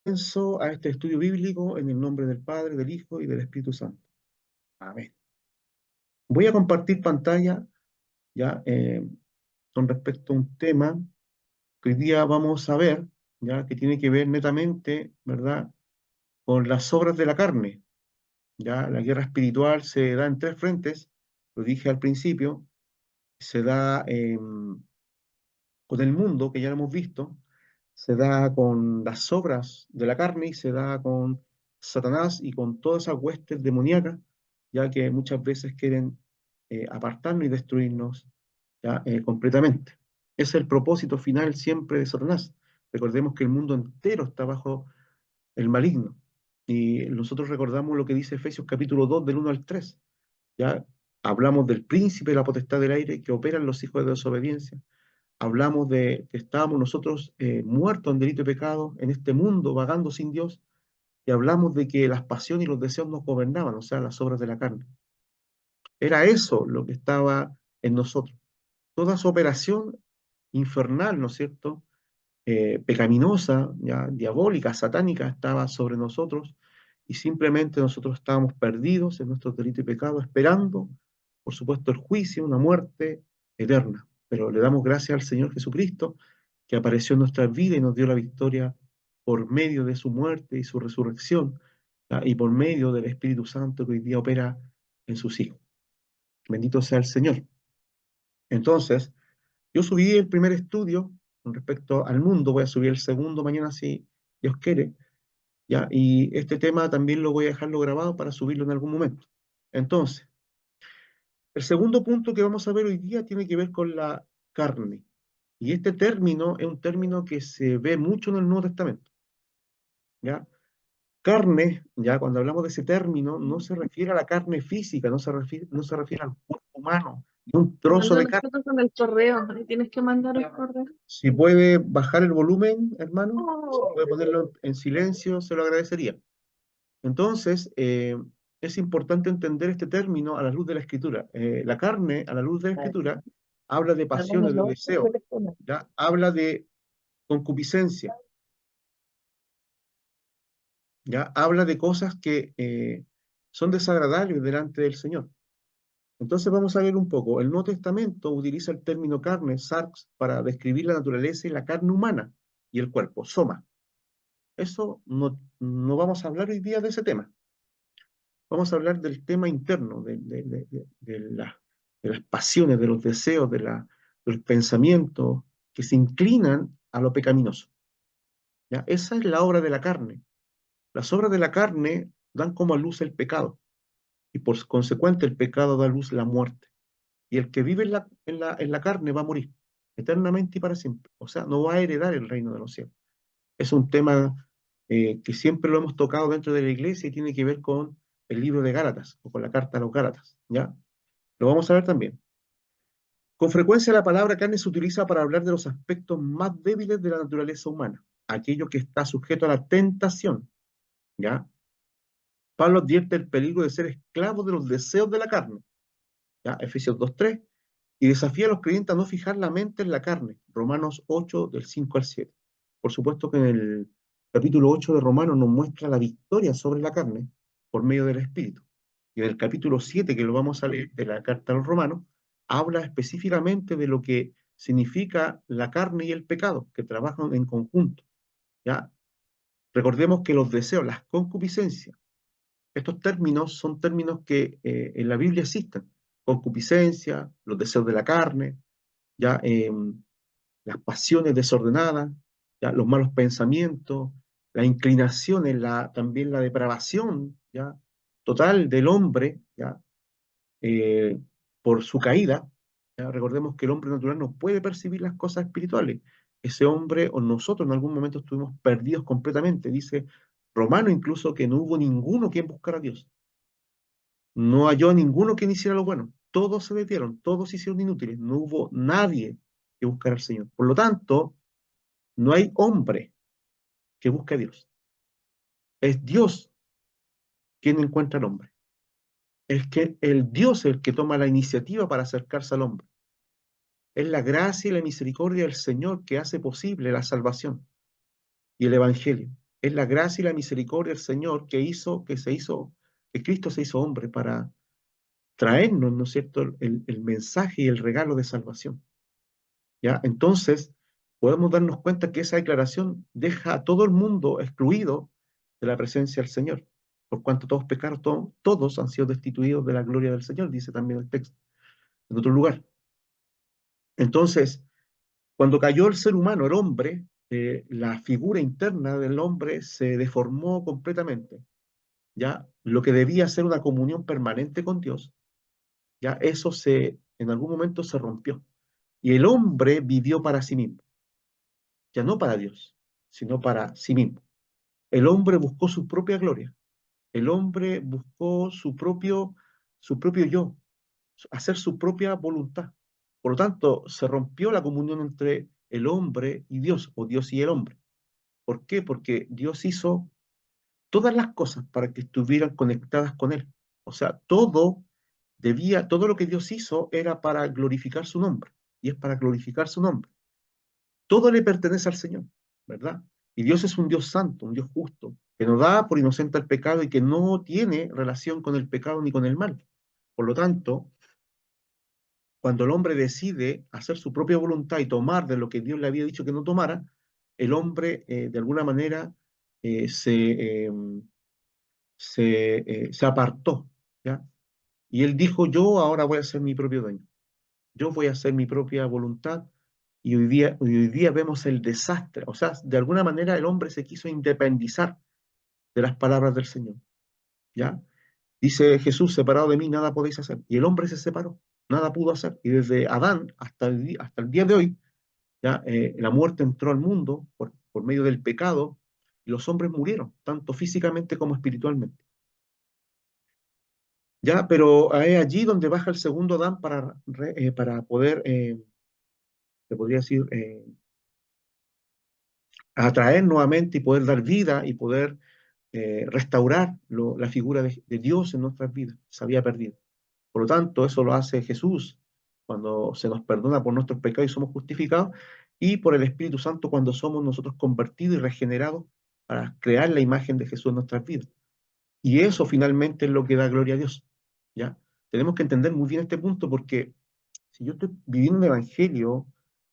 Comienzo a este estudio bíblico en el nombre del Padre, del Hijo y del Espíritu Santo. Amén. Voy a compartir pantalla ya con respecto a un tema que hoy día vamos a ver, ya que tiene que ver netamente, ¿verdad?, con las obras de la carne. Ya la guerra espiritual se da en tres frentes, lo dije al principio, se da con el mundo, que ya lo hemos visto, se da con las obras de la carne y se da con Satanás y con todas esas huestes demoníacas, ya que muchas veces quieren apartarnos y destruirnos ya, completamente. Ese es el propósito final siempre de Satanás. Recordemos que el mundo entero está bajo el maligno. Y nosotros recordamos lo que dice Efesios capítulo 2 del 1 al 3. Ya hablamos del príncipe de la potestad del aire que operan los hijos de desobediencia. Hablamos de que estábamos nosotros muertos en delito y pecado, en este mundo, vagando sin Dios, y hablamos de que las pasiones y los deseos nos gobernaban, o sea, las obras de la carne. Era eso lo que estaba en nosotros. Toda su operación infernal, ¿no es cierto?, pecaminosa, ya, diabólica, satánica, estaba sobre nosotros, y simplemente nosotros estábamos perdidos en nuestros delitos y pecados, esperando, por supuesto, el juicio, una muerte eterna. Pero le damos gracias al Señor Jesucristo, que apareció en nuestra vida y nos dio la victoria por medio de su muerte y su resurrección, ¿ya?, y por medio del Espíritu Santo que hoy día opera en sus hijos. Bendito sea el Señor. Entonces, yo subí el primer estudio con respecto al mundo, voy a subir el segundo mañana si Dios quiere, ¿ya? Y este tema también lo voy a dejarlo grabado para subirlo en algún momento. Entonces, el segundo punto que vamos a ver hoy día tiene que ver con la carne. Y este término es un término que se ve mucho en el Nuevo Testamento, ¿ya? Carne, ya cuando hablamos de ese término, no se refiere a la carne física, no se refiere al cuerpo humano, ni un Te trozo mandé de una carne. foto con el correo, ahí tienes que mandar el correo. Si puede bajar el volumen, hermano, si Oh. puede ponerlo en silencio, se lo agradecería. Entonces, es importante entender este término a la luz de la Escritura. La carne, a la luz de la Escritura, habla de pasiones, de deseos, ¿ya? Habla de concupiscencia, ¿ya? Habla de cosas que son desagradables delante del Señor. Entonces vamos a ver un poco. El Nuevo Testamento utiliza el término carne, sarx, para describir la naturaleza y la carne humana y el cuerpo, soma. Eso no vamos a hablar hoy día de ese tema. Vamos a hablar del tema interno, de las pasiones, de los deseos, de los pensamientos que se inclinan a lo pecaminoso. ¿Ya? Esa es la obra de la carne. Las obras de la carne dan como a luz el pecado, y por consecuente el pecado da a luz la muerte. Y el que vive en la carne va a morir eternamente y para siempre. O sea, no va a heredar el reino de los cielos. Es un tema que siempre lo hemos tocado dentro de la iglesia y tiene que ver con el libro de Gálatas o con la carta a los Gálatas, ¿ya? Lo vamos a ver también. Con frecuencia la palabra carne se utiliza para hablar de los aspectos más débiles de la naturaleza humana, aquello que está sujeto a la tentación, ¿ya? Pablo advierte el peligro de ser esclavo de los deseos de la carne, ¿ya? Efesios 2:3, y desafía a los creyentes a no fijar la mente en la carne, Romanos 8, del 5 al 7. Por supuesto que en el capítulo 8 de Romanos nos muestra la victoria sobre la carne por medio del Espíritu. Y en el capítulo 7, que lo vamos a leer de la carta a los Romanos, habla específicamente de lo que significa la carne y el pecado, que trabajan en conjunto, ¿ya? Recordemos que los deseos, las concupiscencias, estos términos son términos que en la Biblia existen. Concupiscencia, los deseos de la carne, ya las pasiones desordenadas, ya los malos pensamientos, las inclinaciones, también la depravación, ya total del hombre, ya eh, por su caída. Ya recordemos que el hombre natural no puede percibir las cosas espirituales. Ese hombre o nosotros en algún momento estuvimos perdidos completamente. Dice Romano incluso que no hubo ninguno quien buscara a Dios. No halló ninguno quien hiciera lo bueno. Todos se metieron, todos se hicieron inútiles. No hubo nadie que buscara al Señor. Por lo tanto, no hay hombre que busque a Dios. Es Dios quien encuentra al hombre. Es que el Dios es el que toma la iniciativa para acercarse al hombre. Es la gracia y la misericordia del Señor que hace posible la salvación y el Evangelio. Es la gracia y la misericordia del Señor que Cristo se hizo hombre para traernos, ¿no es cierto?, el mensaje y el regalo de salvación. ¿Ya? Entonces, podemos darnos cuenta que esa declaración deja a todo el mundo excluido de la presencia del Señor, por cuanto todos pecaron, todos han sido destituidos de la gloria del Señor, dice también el texto, en otro lugar. Entonces, cuando cayó el ser humano, el hombre, la figura interna del hombre se deformó completamente, ¿ya? Lo que debía ser una comunión permanente con Dios, ya eso en algún momento se rompió. Y el hombre vivió para sí mismo, ya no para Dios, sino para sí mismo. El hombre buscó su propia gloria, el hombre buscó su propio yo, hacer su propia voluntad. Por lo tanto, se rompió la comunión entre el hombre y Dios, o Dios y el hombre. ¿Por qué? Porque Dios hizo todas las cosas para que estuvieran conectadas con Él. O sea, todo lo que Dios hizo era para glorificar su nombre, y es para glorificar su nombre. Todo le pertenece al Señor, ¿verdad? Y Dios es un Dios santo, un Dios justo, que no da por inocente al pecado y que no tiene relación con el pecado ni con el mal. Por lo tanto, cuando el hombre decide hacer su propia voluntad y tomar de lo que Dios le había dicho que no tomara, el hombre de alguna manera eh, se, eh, se apartó, ¿ya? Y él dijo, yo ahora voy a ser mi propio dueño, yo voy a hacer mi propia voluntad, y hoy día vemos el desastre. O sea, de alguna manera el hombre se quiso independizar de las palabras del Señor, ¿ya? Dice Jesús, separado de mí nada podéis hacer. Y el hombre se separó, nada pudo hacer. Y desde Adán hasta el día de hoy, ¿ya? La muerte entró al mundo por medio del pecado, y los hombres murieron, tanto físicamente como espiritualmente. ¿Ya? Pero es allí donde baja el segundo Adán para poder, se podría decir, atraer nuevamente y poder dar vida y poder restaurar la figura de Dios en nuestras vidas. Se había perdido. Por lo tanto, eso lo hace Jesús cuando se nos perdona por nuestros pecados y somos justificados, y por el Espíritu Santo cuando somos nosotros convertidos y regenerados para crear la imagen de Jesús en nuestras vidas. Y eso finalmente es lo que da gloria a Dios. ¿Ya? Tenemos que entender muy bien este punto, porque si yo estoy viviendo un evangelio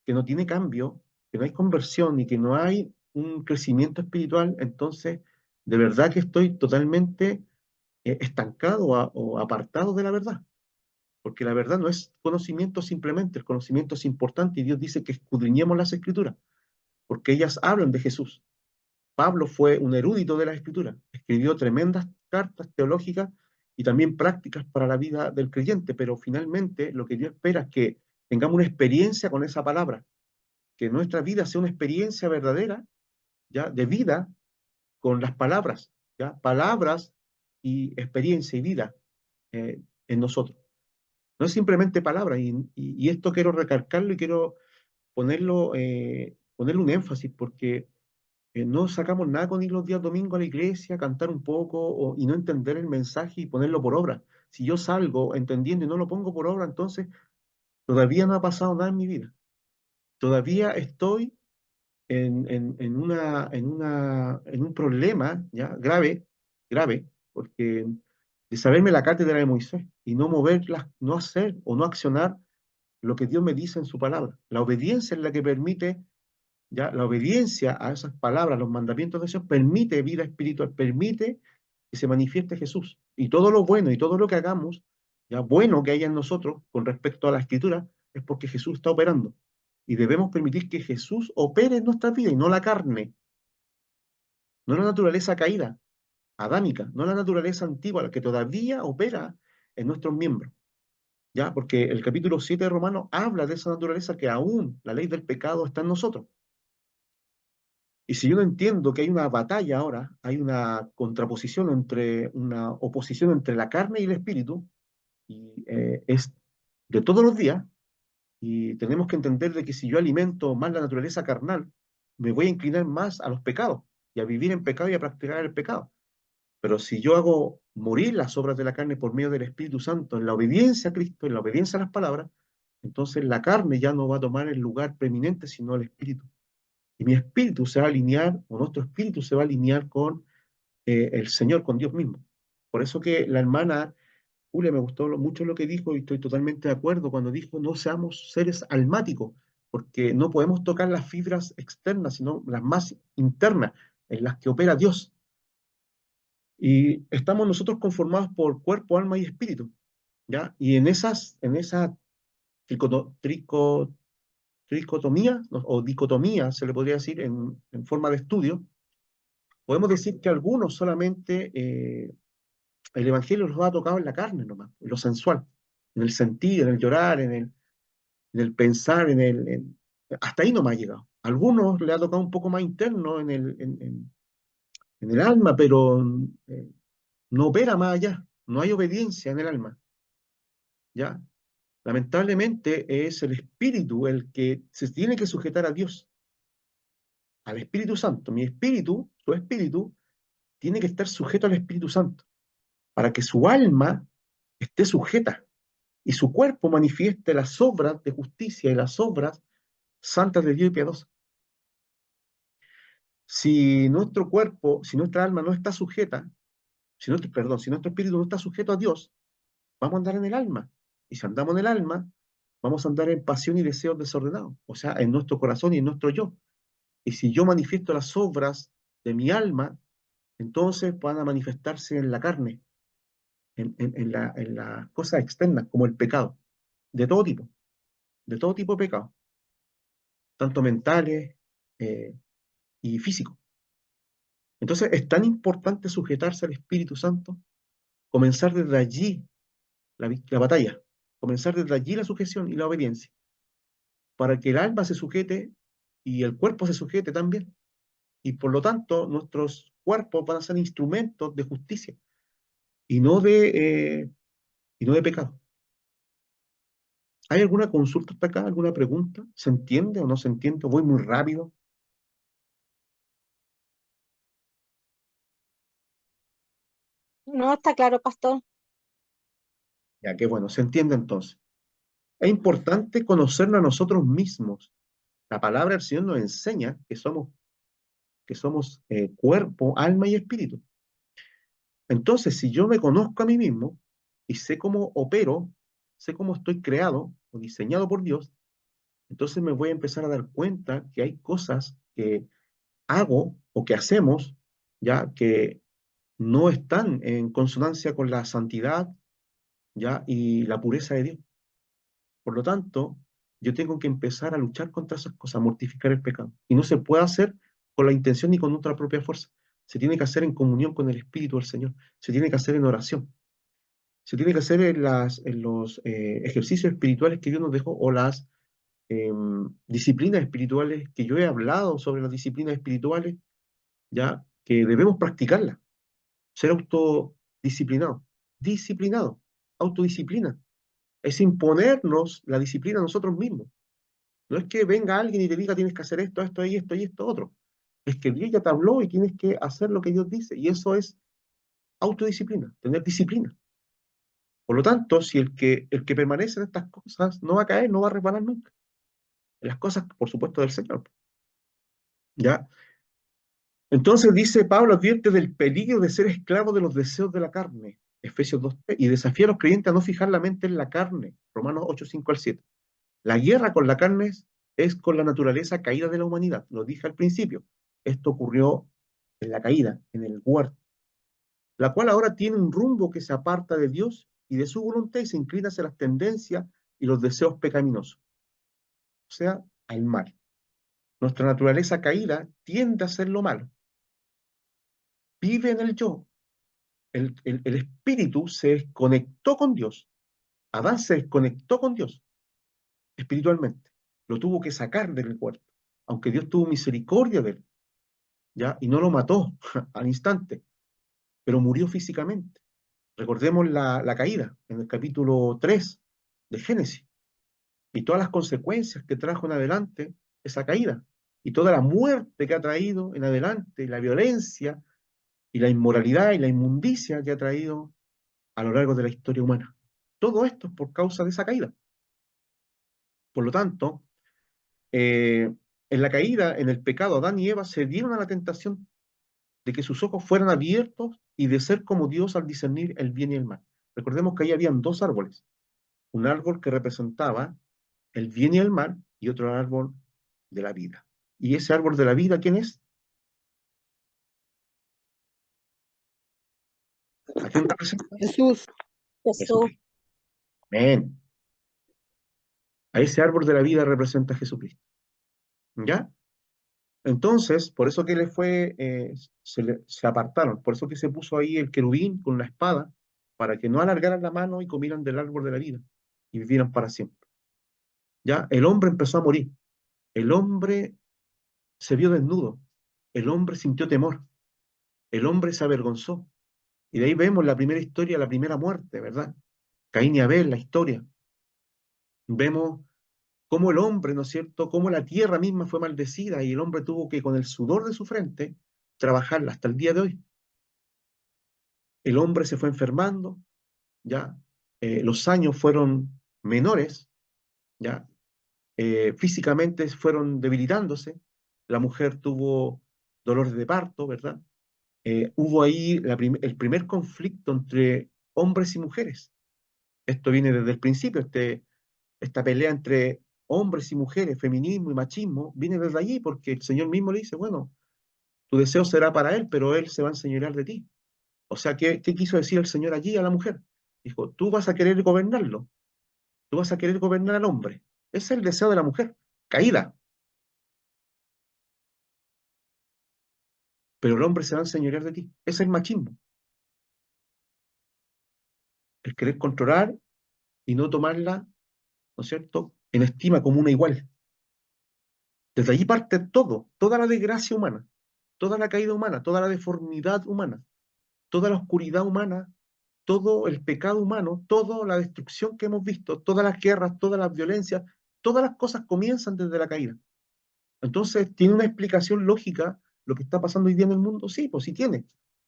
que no tiene cambio, que no hay conversión y que no hay un crecimiento espiritual, entonces de verdad que estoy totalmente estancado o apartado de la verdad. Porque la verdad no es conocimiento simplemente, el conocimiento es importante, y Dios dice que escudriñemos las escrituras, porque ellas hablan de Jesús. Pablo fue un erudito de la escritura, escribió tremendas cartas teológicas y también prácticas para la vida del creyente, pero finalmente lo que Dios espera es que tengamos una experiencia con esa palabra, que nuestra vida sea una experiencia verdadera, ya, de vida con las palabras, ya, palabras y experiencia y vida en nosotros. No es simplemente palabras, y esto quiero recalcarlo y quiero ponerle un énfasis, porque no sacamos nada con ir los días domingos a la iglesia, cantar un poco y no entender el mensaje y ponerlo por obra. Si yo salgo entendiendo y no lo pongo por obra, entonces todavía no ha pasado nada en mi vida. Todavía estoy en un problema ya grave, grave, porque de saberme la cátedra de Moisés y no moverlas, no hacer o no accionar lo que Dios me dice en su palabra. La obediencia es la que permite, ya, la obediencia a esas palabras, los mandamientos de Dios, permite vida espiritual, permite que se manifieste Jesús. Y todo lo bueno y todo lo que hagamos, ya bueno que haya en nosotros con respecto a la escritura, es porque Jesús está operando. Y debemos permitir que Jesús opere en nuestra vida y no la carne, no la naturaleza caída, adámica, no la naturaleza antigua, la que todavía opera en nuestros miembros. ¿Ya? Porque el capítulo 7 de Romanos habla de esa naturaleza que aún la ley del pecado está en nosotros. Y si yo no entiendo que hay una batalla ahora, hay una contraposición una oposición entre la carne y el espíritu, y es de todos los días, y tenemos que entender de que si yo alimento más la naturaleza carnal, me voy a inclinar más a los pecados, y a vivir en pecado y a practicar el pecado. Pero si yo hago morir las obras de la carne por medio del Espíritu Santo, en la obediencia a Cristo, en la obediencia a las palabras, entonces la carne ya no va a tomar el lugar preeminente, sino el Espíritu. Y mi espíritu se va a alinear, o nuestro espíritu se va a alinear con el Señor, con Dios mismo. Por eso que la hermana Julia me gustó mucho lo que dijo y estoy totalmente de acuerdo cuando dijo no seamos seres almáticos, porque no podemos tocar las fibras externas, sino las más internas, en las que opera Dios. Y estamos nosotros conformados por cuerpo, alma y espíritu, ¿ya? Y en esa tricotomía, ¿no? O dicotomía, se le podría decir en forma de estudio, podemos decir que algunos solamente el Evangelio los ha tocado en la carne nomás, en lo sensual, en el sentir, en el llorar, en el pensar, hasta ahí nomás ha llegado. A algunos le ha tocado un poco más interno en el alma, pero no opera más allá, no hay obediencia en el alma, ¿ya? Lamentablemente es el espíritu el que se tiene que sujetar a Dios, al Espíritu Santo. Mi espíritu, su espíritu, tiene que estar sujeto al Espíritu Santo para que su alma esté sujeta y su cuerpo manifieste las obras de justicia y las obras santas de Dios y piadosas. Si nuestro cuerpo, si nuestra alma no está sujeta, perdón, si nuestro espíritu no está sujeto a Dios, vamos a andar en el alma. Y si andamos en el alma, vamos a andar en pasión y deseos desordenados, o sea, en nuestro corazón y en nuestro yo. Y si yo manifiesto las obras de mi alma, entonces van a manifestarse en la carne, en las cosas externas, como el pecado, de todo tipo de pecado, tanto mentales eh, y físicos. Entonces es tan importante sujetarse al Espíritu Santo, comenzar desde allí la batalla, comenzar desde allí la sujeción y la obediencia, para que el alma se sujete y el cuerpo se sujete también. Y por lo tanto, nuestros cuerpos van a ser instrumentos de justicia y y no de pecado. ¿Hay alguna consulta hasta acá? ¿Alguna pregunta? ¿Se entiende o no se entiende? ¿Voy muy rápido? No, está claro, pastor. Ya que bueno, se entiende entonces. Es importante conocernos a nosotros mismos. La palabra del Señor nos enseña que somos cuerpo, alma y espíritu. Entonces, si yo me conozco a mí mismo y sé cómo opero, sé cómo estoy creado o diseñado por Dios, entonces me voy a empezar a dar cuenta que hay cosas que hago o que hacemos ya que no están en consonancia con la santidad ya y la pureza de Dios. Por lo tanto, yo tengo que empezar a luchar contra esas cosas, a mortificar el pecado. Y no se puede hacer con la intención ni con nuestra propia fuerza. Se tiene que hacer en comunión con el Espíritu del Señor. Se tiene que hacer en oración. Se tiene que hacer en los ejercicios espirituales que Dios nos dejó o las disciplinas espirituales que yo he hablado sobre las disciplinas espirituales, ya que debemos practicarlas. Ser autodisciplinado. Disciplinado. Autodisciplina. Es imponernos la disciplina a nosotros mismos. No es que venga alguien y te diga tienes que hacer esto, esto y esto y esto otro. Es que Dios ya te habló y tienes que hacer lo que Dios dice. Y eso es autodisciplina, tener disciplina. Por lo tanto, si el que permanece en estas cosas no va a caer, no va a resbalar nunca. En las cosas, por supuesto, del Señor. ¿Ya? Entonces dice Pablo, advierte del peligro de ser esclavo de los deseos de la carne. Efesios 2:3, y desafía a los creyentes a no fijar la mente en la carne. Romanos 8:5 al 7. La guerra con la carne es con la naturaleza caída de la humanidad. Lo dije al principio. Esto ocurrió en la caída, en el huerto, la cual ahora tiene un rumbo que se aparta de Dios y de su voluntad y se inclina hacia las tendencias y los deseos pecaminosos, o sea, al mal. Nuestra naturaleza caída tiende a hacer lo malo. Vive en el yo. El espíritu se desconectó con Dios. Adán se desconectó con Dios espiritualmente. Lo tuvo que sacar del huerto, aunque Dios tuvo misericordia de él, ¿ya? Y no lo mató al instante, pero murió físicamente. Recordemos la caída en el capítulo 3 de Génesis y todas las consecuencias que trajo en adelante esa caída y toda la muerte que ha traído en adelante, y la violencia y la inmoralidad y la inmundicia que ha traído a lo largo de la historia humana. Todo esto es por causa de esa caída. Por lo tanto, eh, en la caída, en el pecado, Adán y Eva se dieron a la tentación de que sus ojos fueran abiertos y de ser como Dios al discernir el bien y el mal. Recordemos que ahí habían dos árboles, un árbol que representaba el bien y el mal y otro árbol de la vida. ¿Y ese árbol de la vida quién es? ¿A quién representa? Jesús. Jesús. Jesucristo. Amén. A ese árbol de la vida representa a Jesucristo. ¿Ya? Entonces, por eso que se apartaron, por eso que se puso ahí el querubín con la espada, para que no alargaran la mano y comieran del árbol de la vida y vivieran para siempre. Ya, el hombre empezó a morir, el hombre se vio desnudo, el hombre sintió temor, el hombre se avergonzó. Y de ahí vemos la primera historia, la primera muerte, ¿verdad? Caín y Abel, la historia. Vemos cómo el hombre, ¿no es cierto?, cómo la tierra misma fue maldecida y el hombre tuvo que, con el sudor de su frente, trabajarla hasta el día de hoy. El hombre se fue enfermando, ya, los años fueron menores, ya, físicamente fueron debilitándose, la mujer tuvo dolores de parto, ¿verdad? Hubo ahí el primer conflicto entre hombres y mujeres. Esto viene desde el principio, esta pelea entre hombres y mujeres, feminismo y machismo, viene desde allí porque el Señor mismo le dice, bueno, tu deseo será para él, pero él se va a enseñorear de ti. O sea, ¿qué quiso decir el Señor allí a la mujer? Dijo, tú vas a querer gobernarlo, tú vas a querer gobernar al hombre. Ese es el deseo de la mujer, caída. Pero el hombre se va a enseñorear de ti. Ese es el machismo. El querer controlar y no tomarla, ¿no es cierto?, en estima como una igual. Desde allí parte todo, toda la desgracia humana, toda la caída humana, toda la deformidad humana, toda la oscuridad humana, todo el pecado humano, toda la destrucción que hemos visto, todas las guerras, todas las violencias, todas las cosas comienzan desde la caída. Entonces, ¿tiene una explicación lógica lo que está pasando hoy día en el mundo? Sí, pues sí tiene.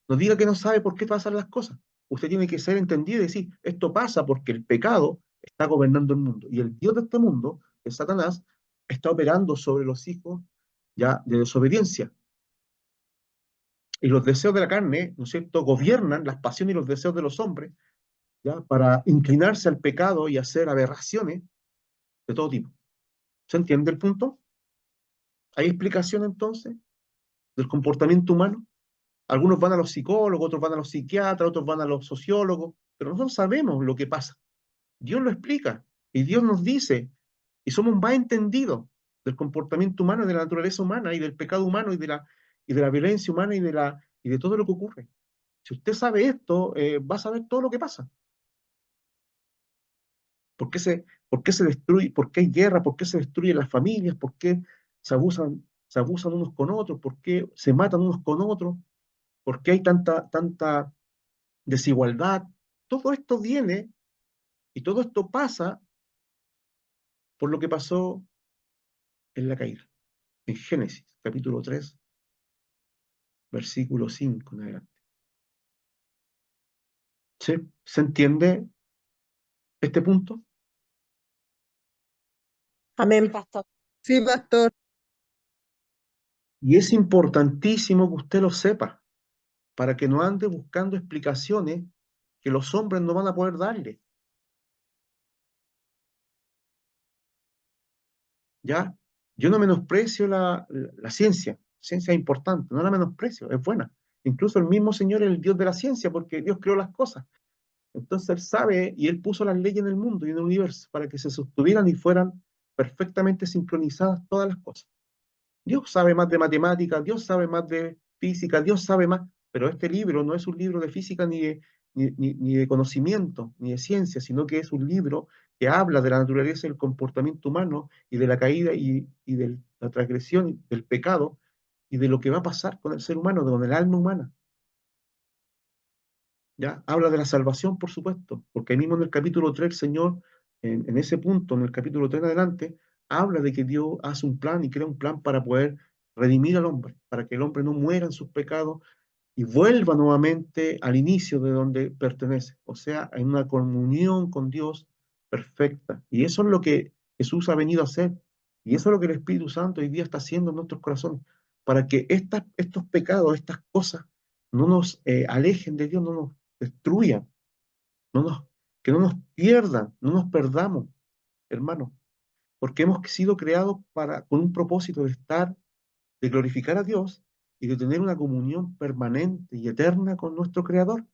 No diga que no sabe por qué pasan las cosas. Usted tiene que ser entendido y decir, esto pasa porque el pecado está gobernando el mundo. Y el Dios de este mundo, que es Satanás, está operando sobre los hijos ya de desobediencia. Y los deseos de la carne, ¿no es cierto?, gobiernan las pasiones y los deseos de los hombres, ¿ya?, para inclinarse al pecado y hacer aberraciones de todo tipo. ¿Se entiende el punto? ¿Hay explicación entonces del comportamiento humano? Algunos van a los psicólogos, otros van a los psiquiatras, otros van a los sociólogos, pero nosotros sabemos lo que pasa. Dios lo explica y Dios nos dice, y somos más entendidos del comportamiento humano, de la naturaleza humana y del pecado humano y de la violencia humana y de todo lo que ocurre. Si usted sabe esto, va a saber todo lo que pasa. ¿Por qué se destruye? ¿Por qué hay guerra? ¿Por qué se destruyen las familias? ¿Por qué se abusan unos con otros? ¿Por qué se matan unos con otros? ¿Por qué hay tanta desigualdad? Todo esto viene y todo esto pasa por lo que pasó en la caída, en Génesis, capítulo 3, versículo 5 en adelante. ¿Sí? ¿Se entiende este punto? Amén. Pastor. Sí, pastor. Y es importantísimo que usted lo sepa, para que no ande buscando explicaciones que los hombres no van a poder darle. ¿Ya? Yo no menosprecio la ciencia. La ciencia es importante, no la menosprecio, es buena. Incluso el mismo Señor es el Dios de la ciencia, porque Dios creó las cosas. Entonces Él sabe y Él puso las leyes en el mundo y en el universo para que se sostuvieran y fueran perfectamente sincronizadas todas las cosas. Dios sabe más de matemáticas, Dios sabe más de física, Dios sabe más, pero este libro no es un libro de física ni de conocimiento, ni de ciencia, sino que es un libro que habla de la naturaleza y el comportamiento humano y de la caída y de la transgresión, y del pecado y de lo que va a pasar con el ser humano, con el alma humana. ¿Ya? Habla de la salvación, por supuesto, porque ahí mismo en el capítulo 3 el Señor, en ese punto, en el capítulo 3 en adelante, habla de que Dios hace un plan y crea un plan para poder redimir al hombre, para que el hombre no muera en sus pecados y vuelva nuevamente al inicio de donde pertenece, o sea, en una comunión con Dios perfecta. Y eso es lo que Jesús ha venido a hacer, Y eso es lo que el Espíritu Santo hoy día está haciendo en nuestros corazones, para que estos pecados, estas cosas, no nos alejen de Dios, no nos destruyan, no nos, que no nos pierdan, no nos perdamos, hermanos, porque hemos sido creados con un propósito de estar, de glorificar a Dios y de tener una comunión permanente y eterna con nuestro Creador.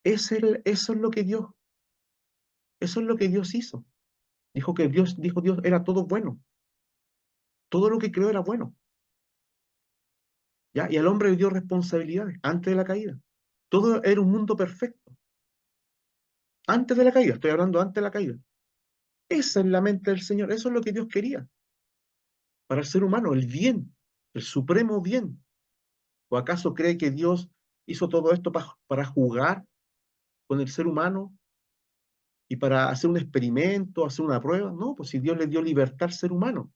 Eso es lo que eso es lo que Dios hizo. Dijo Dios, era todo bueno. Todo lo que creó era bueno. ¿Ya? Y al hombre le dio responsabilidades antes de la caída. Todo era un mundo perfecto. Antes de la caída, estoy hablando antes de la caída. Esa es la mente del Señor. Eso es lo que Dios quería para el ser humano, el bien, el supremo bien. ¿O acaso cree que Dios hizo todo esto para jugar con el ser humano y para hacer un experimento, hacer una prueba? No, pues si Dios le dio libertad al ser humano,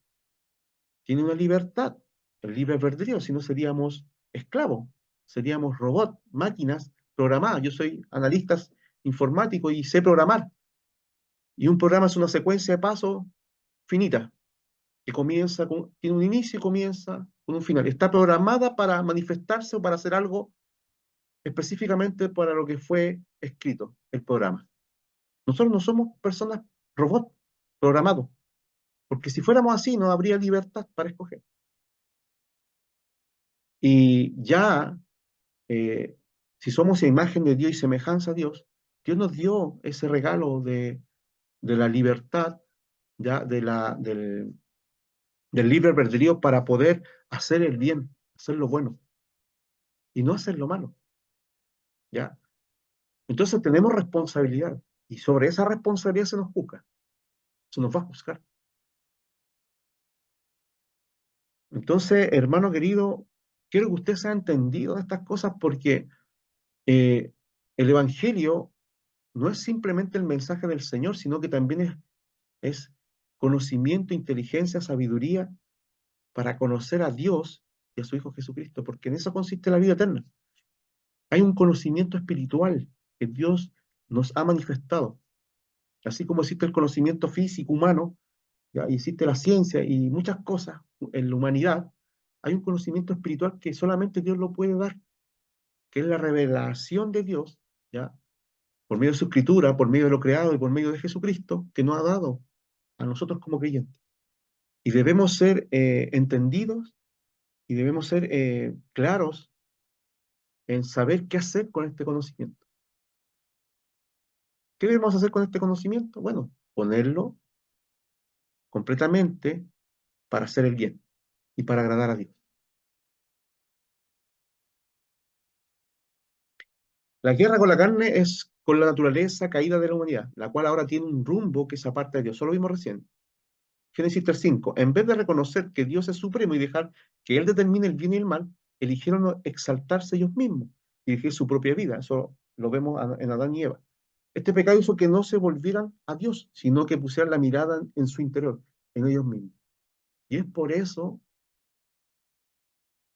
tiene una libertad, el libre albedrío, si no seríamos esclavos, seríamos robots, máquinas programadas. Yo soy analista informático y sé programar. Y un programa es una secuencia de pasos finita, que tiene un inicio y comienza con un final. Está programada para manifestarse o para hacer algo específicamente para lo que fue escrito el programa. Nosotros no somos personas robots programados, porque si fuéramos así no habría libertad para escoger. Y ya, eh, si somos a imagen de Dios y semejanza a Dios, Dios nos dio ese regalo de la libertad, ya del libre albedrío para poder hacer el bien, hacer lo bueno y no hacer lo malo, ¿ya? Entonces tenemos responsabilidad y sobre esa responsabilidad se nos juzga, se nos va a juzgar. Entonces, hermano querido, quiero que usted sea entendido de estas cosas porque eh, el Evangelio no es simplemente el mensaje del Señor, sino que también es conocimiento, inteligencia, sabiduría para conocer a Dios y a su Hijo Jesucristo, porque en eso consiste la vida eterna. Hay un conocimiento espiritual que Dios nos ha manifestado. Así como existe el conocimiento físico humano, ¿ya? Y existe la ciencia y muchas cosas en la humanidad, hay un conocimiento espiritual que solamente Dios lo puede dar, que es la revelación de Dios, ¿ya? Por medio de su escritura, por medio de lo creado y por medio de Jesucristo, que nos ha dado a nosotros como creyentes. Y debemos ser entendidos y debemos ser claros en saber qué hacer con este conocimiento. ¿Qué debemos hacer con este conocimiento? Bueno, ponerlo completamente para hacer el bien y para agradar a Dios. La guerra con la carne es con la naturaleza caída de la humanidad, la cual ahora tiene un rumbo que se aparta de Dios. Eso lo vimos recién. Génesis 3:5. En vez de reconocer que Dios es supremo y dejar que Él determine el bien y el mal, eligieron exaltarse ellos mismos y elegir su propia vida. Eso lo vemos en Adán y Eva. Este pecado hizo que no se volvieran a Dios, sino que pusieran la mirada en su interior, en ellos mismos. Y es por eso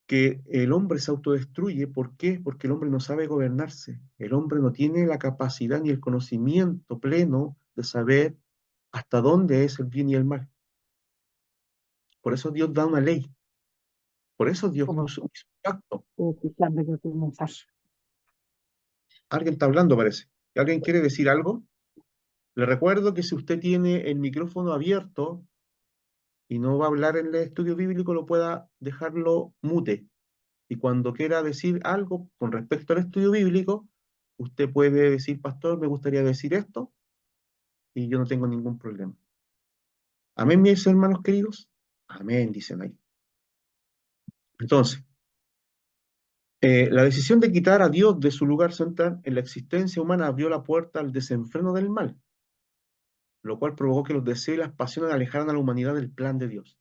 que el hombre se autodestruye. ¿Por qué? Porque el hombre no sabe gobernarse. El hombre no tiene la capacidad ni el conocimiento pleno de saber hasta dónde es el bien y el mal. Por eso Dios da una ley. Por eso Dios puso un pacto. Alguien está hablando, parece. ¿Alguien quiere decir algo? Le recuerdo que si usted tiene el micrófono abierto y no va a hablar en el estudio bíblico, lo pueda dejarlo mute. Y cuando quiera decir algo con respecto al estudio bíblico, usted puede decir, pastor, me gustaría decir esto, y yo no tengo ningún problema. Amén, mis hermanos queridos. Amén, dicen ahí. Entonces, la decisión de quitar a Dios de su lugar central en la existencia humana abrió la puerta al desenfreno del mal, lo cual provocó que los deseos y las pasiones alejaran a la humanidad del plan de Dios.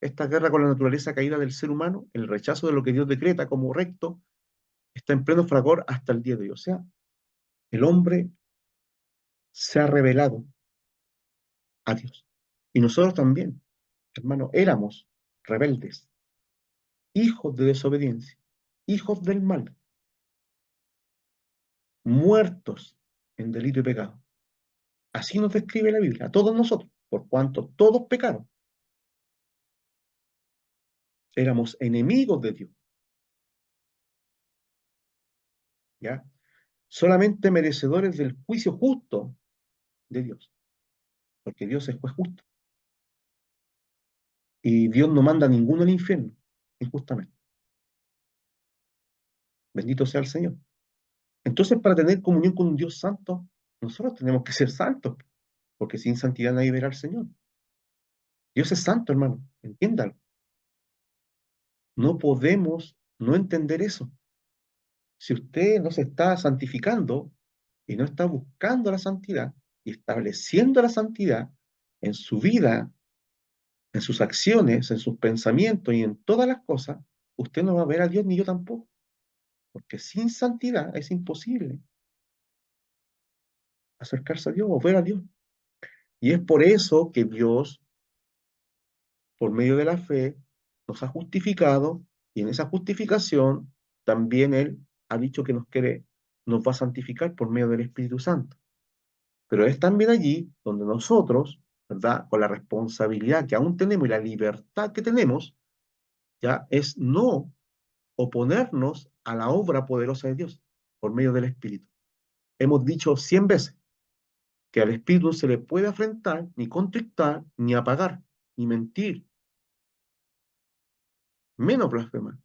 Esta guerra con la naturaleza caída del ser humano, el rechazo de lo que Dios decreta como recto, está en pleno fragor hasta el día de hoy. O sea, el hombre se ha revelado a Dios. Y nosotros también, hermano, éramos rebeldes, hijos de desobediencia, hijos del mal, muertos en delito y pecado. Así nos describe la Biblia, a todos nosotros. por cuanto todos pecaron. Éramos enemigos de Dios, ¿ya? Solamente merecedores del juicio justo de Dios, porque Dios es juez justo. Y Dios no manda a ninguno al infierno, injustamente. Bendito sea el Señor. Entonces, para tener comunión con un Dios santo, nosotros tenemos que ser santos, porque sin santidad nadie verá al Señor. Dios es santo, hermano, entiéndalo. No podemos no entender eso. Si usted no se está santificando y no está buscando la santidad y estableciendo la santidad en su vida, en sus acciones, en sus pensamientos y en todas las cosas, usted no va a ver a Dios ni yo tampoco, porque sin santidad es imposible acercarse a Dios o ver a Dios. Y es por eso que Dios, por medio de la fe, nos ha justificado y en esa justificación también Él ha dicho que nos va a santificar por medio del Espíritu Santo. Pero es también allí donde nosotros, ¿verdad? Con la responsabilidad que aún tenemos y la libertad que tenemos, ya es no oponernos a la obra poderosa de Dios por medio del Espíritu. Hemos dicho 100 veces que al Espíritu no se le puede afrentar, ni contristar, ni apagar, ni mentir, menos blasfemar,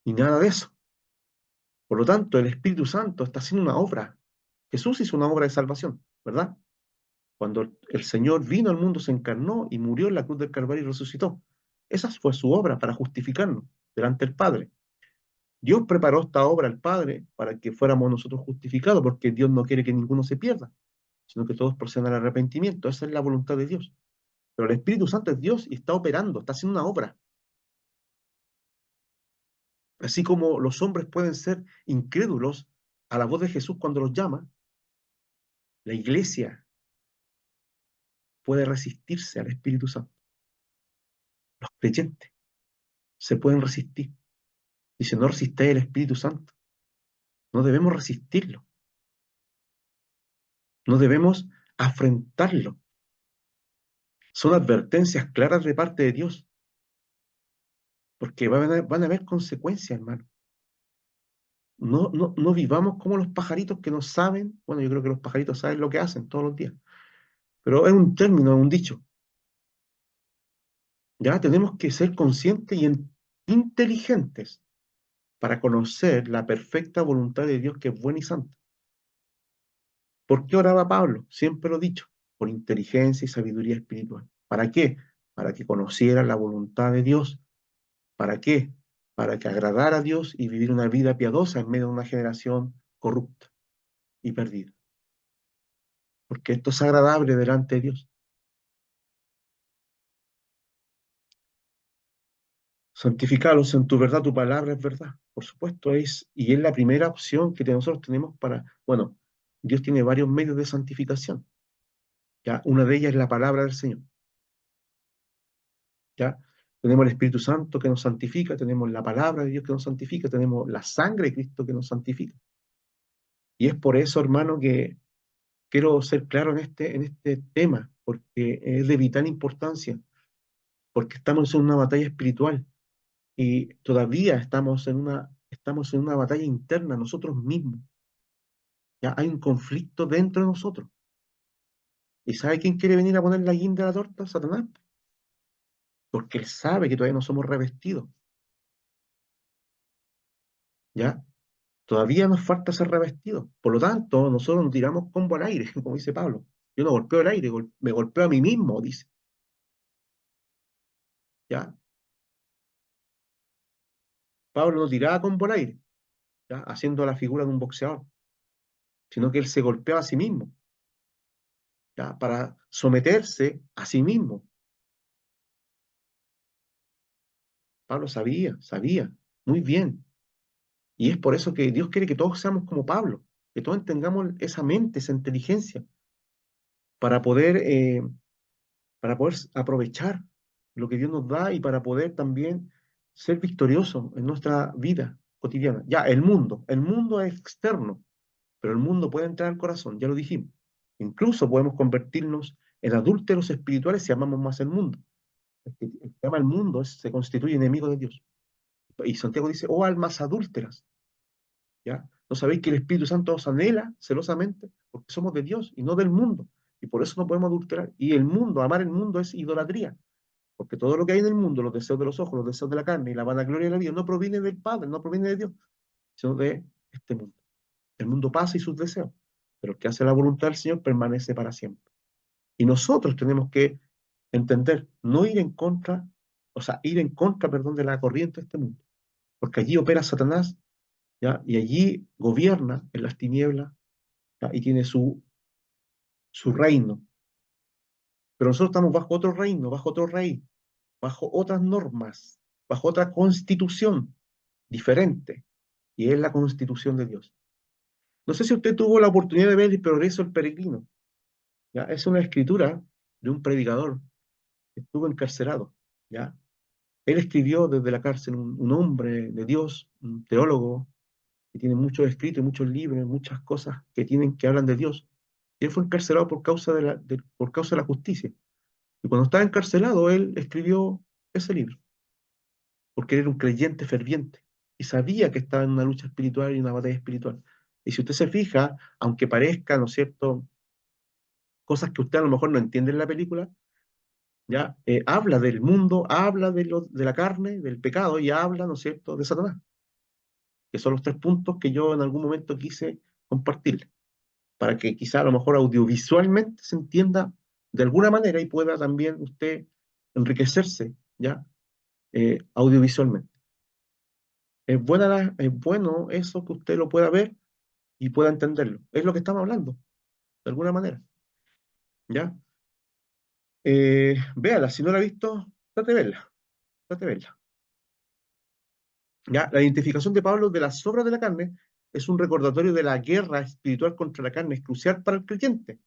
ni nada de eso. Por lo tanto, el Espíritu Santo está haciendo una obra. Jesús hizo una obra de salvación, ¿verdad? Cuando el Señor vino al mundo, se encarnó y murió en la cruz del Calvario y resucitó. Esa fue su obra para justificarnos delante del Padre. Dios preparó esta obra al Padre para que fuéramos nosotros justificados, porque Dios no quiere que ninguno se pierda, sino que todos procedan al arrepentimiento. Esa es la voluntad de Dios. Pero el Espíritu Santo es Dios y está operando, está haciendo una obra. Así como los hombres pueden ser incrédulos a la voz de Jesús cuando los llama, la iglesia puede resistirse al Espíritu Santo. Los creyentes se pueden resistir. Dice, no resistáis al Espíritu Santo. No debemos resistirlo. No debemos afrentarlo. Son advertencias claras de parte de Dios, porque van a haber consecuencias, hermano. No vivamos como los pajaritos que no saben. Bueno, yo creo que los pajaritos saben lo que hacen todos los días, pero es un término, es un dicho. Ya tenemos que ser conscientes y inteligentes para conocer la perfecta voluntad de Dios que es buena y santa. ¿Por qué oraba Pablo? Siempre lo he dicho, por inteligencia y sabiduría espiritual. ¿Para qué? Para que conociera la voluntad de Dios. ¿Para qué? Para que agradara a Dios y vivir una vida piadosa en medio de una generación corrupta y perdida. Porque esto es agradable delante de Dios. Santificalos en tu verdad, tu palabra es verdad. Por supuesto, y es la primera opción que nosotros tenemos para, bueno, Dios tiene varios medios de santificación. ¿Ya? Una de ellas es la palabra del Señor. ¿Ya? Tenemos el Espíritu Santo que nos santifica, tenemos la palabra de Dios que nos santifica, tenemos la sangre de Cristo que nos santifica. Y es por eso, hermano, que quiero ser claro en este tema, porque es de vital importancia, porque estamos en una batalla espiritual y todavía estamos en una batalla interna nosotros mismos. Ya hay un conflicto dentro de nosotros. ¿Y sabe quién quiere venir a poner la guinda a la torta? Satanás. Porque él sabe que todavía no somos revestidos. ¿Ya? Todavía nos falta ser revestidos. Por lo tanto, nosotros nos tiramos combo al aire, como dice Pablo. Yo no golpeo el aire, me golpeo a mí mismo, dice. ¿Ya? Pablo no tiraba combo al aire, ¿ya? Haciendo la figura de un boxeador, sino que él se golpeaba a sí mismo, ¿ya? Para someterse a sí mismo. Pablo sabía, muy bien. Y es por eso que Dios quiere que todos seamos como Pablo, que todos tengamos esa mente, esa inteligencia, para poder, eh, para poder aprovechar lo que Dios nos da y para poder también ser victoriosos en nuestra vida cotidiana. Ya, el mundo es externo, pero el mundo puede entrar al corazón, ya lo dijimos. Incluso podemos convertirnos En adúlteros espirituales si amamos más el mundo. El que ama el mundo se constituye enemigo de Dios. Y Santiago dice, oh almas adúlteras, ¿ya? ¿No sabéis que el Espíritu Santo os anhela celosamente? Porque somos de Dios y no del mundo. Y por eso no podemos adulterar. Y el mundo, amar el mundo es idolatría. Porque todo lo que hay en el mundo, los deseos de los ojos, los deseos de la carne y la vanagloria de la vida, no proviene del Padre, no proviene de Dios, sino de este mundo. El mundo pasa y sus deseos, pero el que hace la voluntad del Señor permanece para siempre. Y nosotros tenemos que entender, no ir en contra, o sea, ir en contra, perdón, de la corriente de este mundo, porque allí opera Satanás, ¿ya? Y allí gobierna en las tinieblas, ¿ya? Y tiene su reino. Pero nosotros estamos bajo otro reino, bajo otro rey, bajo otras normas, bajo otra constitución diferente, y es la constitución de Dios. No sé si usted tuvo la oportunidad de ver El progreso del peregrino. ¿Ya? Es una escritura de un predicador que estuvo encarcelado. ¿Ya? Él escribió desde la cárcel, un hombre de Dios, un teólogo, que tiene muchos escritos, muchos libros, muchas cosas que hablan de Dios. Y él fue encarcelado por causa de la justicia. Y cuando estaba encarcelado, él escribió ese libro, porque él era un creyente ferviente y sabía que estaba en una lucha espiritual y una batalla espiritual. Y si usted se fija, aunque parezca, ¿no es cierto?, cosas que usted a lo mejor no entiende en la película, ya habla del mundo, habla de la carne, del pecado y habla, ¿no es cierto?, de Satanás, que son los tres puntos que yo en algún momento quise compartirle, para que quizá a lo mejor audiovisualmente se entienda de alguna manera y pueda también usted enriquecerse, ¿ya? Audiovisualmente. Es bueno eso que usted lo pueda ver y pueda entenderlo. Es lo que estamos hablando, de alguna manera, ¿ya? Véala, si no la ha visto, trate de verla, trate de verla. ¿Ya? La identificación de Pablo de las obras de la carne es un recordatorio de la guerra espiritual contra la carne, es crucial para el creyente.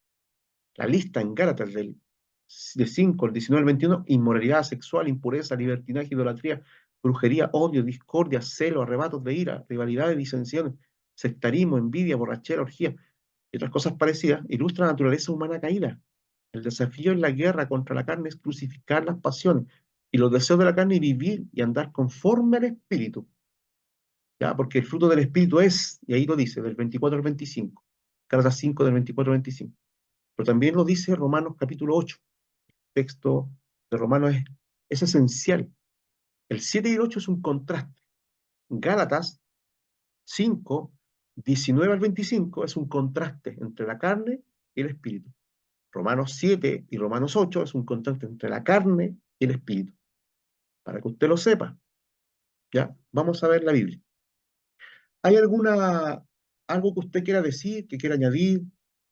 La lista en Gálatas de 5 al 19 al 21, inmoralidad sexual, impureza, libertinaje, idolatría, brujería, odio, discordia, celo, arrebatos de ira, rivalidades, disensiones, sectarismo, envidia, borrachera, orgía y otras cosas parecidas, ilustra la naturaleza humana caída. El desafío en la guerra contra la carne es crucificar las pasiones y los deseos de la carne y vivir y andar conforme al Espíritu. ¿Ya? Porque el fruto del Espíritu es, y ahí lo dice, del 24 al 25, Gálatas 5 del 24 al 25. Pero también lo dice Romanos capítulo 8. El texto de Romanos es esencial. El 7 y el 8 es un contraste. Gálatas 5, 19 al 25 es un contraste entre la carne y el Espíritu. Romanos 7 y Romanos 8 es un contraste entre la carne y el Espíritu. Para que usted lo sepa, ¿ya? Vamos a ver la Biblia. ¿Hay algo que usted quiera decir, que quiera añadir?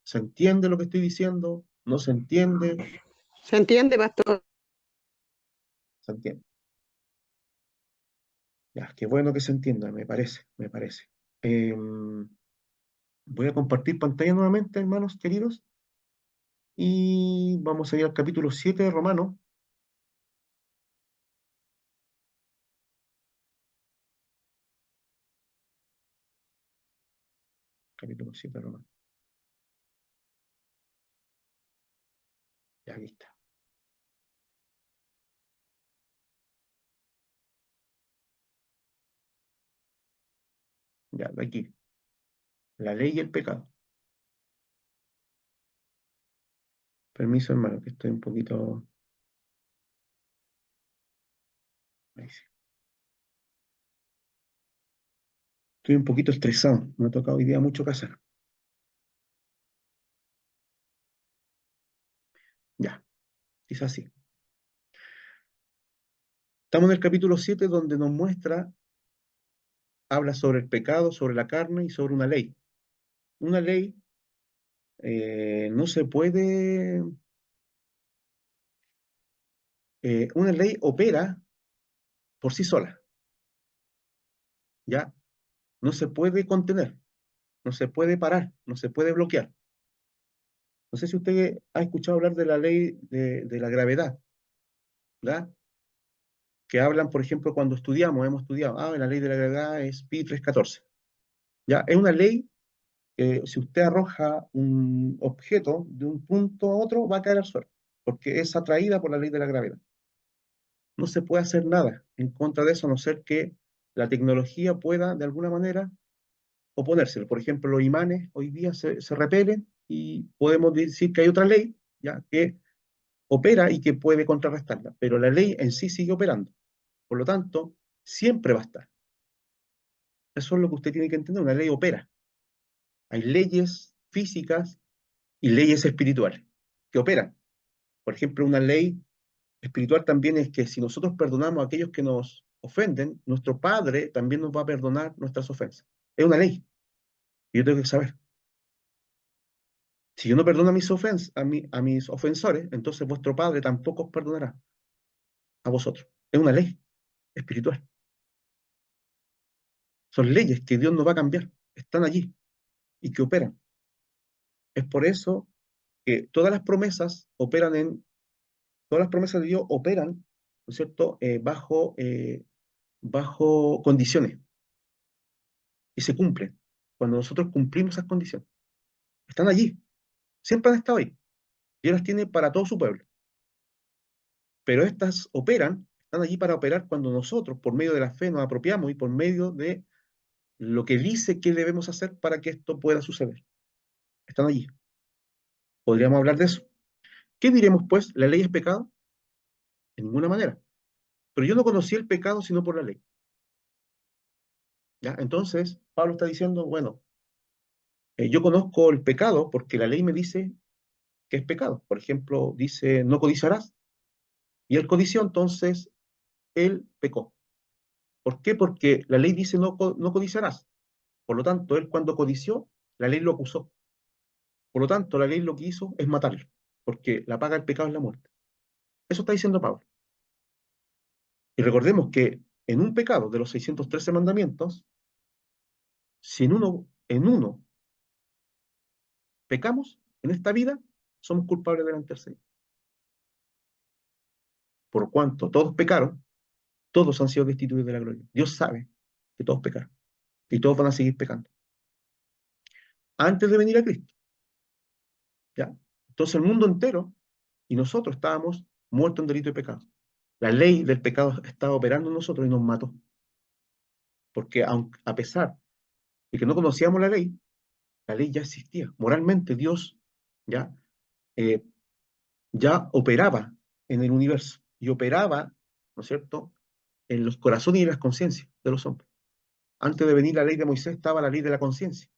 ¿Se entiende lo que estoy diciendo? ¿No se entiende? ¿Se entiende, pastor? ¿Se entiende? Ya, qué bueno que se entienda, me parece, me parece. Voy a compartir pantalla nuevamente, hermanos queridos, y vamos a ir al capítulo 7 de Romanos. Capítulo 7 de Romanos. Ya, aquí está. Ya, de aquí. La ley y el pecado. Permiso, hermano, que estoy un poquito... Ahí sí. Estoy un poquito estresado. Me ha tocado hoy día mucho que hacer. Ya, quizás sí. Estamos en el capítulo 7 donde nos muestra, habla sobre el pecado, sobre la carne y sobre una ley. Una ley no se puede... una ley opera por sí sola, ¿ya? No se puede contener, no se puede parar, no se puede bloquear. No sé si usted ha escuchado hablar de la ley de la gravedad, ¿verdad? Que hablan, por ejemplo, cuando estudiamos, hemos estudiado, la ley de la gravedad es pi 314. ¿Ya? Es una ley si usted arroja un objeto de un punto a otro, va a caer al suelo, porque es atraída por la ley de la gravedad. No se puede hacer nada en contra de eso, a no ser que la tecnología pueda, de alguna manera, oponérselo. Por ejemplo, los imanes hoy día se repelen y podemos decir que hay otra ley, ya, que opera y que puede contrarrestarla, pero la ley en sí sigue operando. Por lo tanto, siempre va a estar. Eso es lo que usted tiene que entender, una ley opera. Hay leyes físicas y leyes espirituales que operan. Por ejemplo, una ley espiritual también es que si nosotros perdonamos a aquellos que nos ofenden, nuestro Padre también nos va a perdonar nuestras ofensas. Es una ley. Y yo tengo que saber. Si yo no perdono a a mis ofensores, entonces vuestro Padre tampoco os perdonará a vosotros. Es una ley espiritual. Son leyes que Dios no va a cambiar. Están allí y que operan. Es por eso que todas las promesas de Dios operan, ¿no es cierto?, bajo condiciones y se cumplen. Cuando nosotros cumplimos esas condiciones, están allí, siempre han estado ahí. Dios las tiene para todo su pueblo. Pero estas están allí para operar cuando nosotros, por medio de la fe, nos apropiamos y por medio de lo que dice que debemos hacer para que esto pueda suceder. Están allí. Podríamos hablar de eso. ¿Qué diremos, pues? ¿La ley es pecado? De ninguna manera. Pero yo no conocí el pecado sino por la ley. ¿Ya? Entonces, Pablo está diciendo, bueno, yo conozco el pecado porque la ley me dice que es pecado. Por ejemplo, dice, no codiciarás. Y él codició, entonces él pecó. ¿Por qué? Porque la ley dice no codiciarás. Por lo tanto, él cuando codició, la ley lo acusó. Por lo tanto, la ley lo que hizo es matarlo, porque la paga del pecado es la muerte. Eso está diciendo Pablo. Y recordemos que en un pecado de los 613 mandamientos, si en uno pecamos en esta vida, somos culpables delante del Señor. Por cuanto todos pecaron, todos han sido destituidos de la gloria. Dios sabe que todos pecaron y todos van a seguir pecando. Antes de venir a Cristo, ¿ya? Entonces el mundo entero y nosotros estábamos muertos en delito y pecado. La ley del pecado estaba operando en nosotros y nos mató. Porque a pesar de que no conocíamos la ley ya existía. Moralmente Dios ya, eh, ya operaba en el universo y operaba, ¿no es cierto?, en los corazones y las conciencias de los hombres. Antes de venir la ley de Moisés estaba la ley de la conciencia,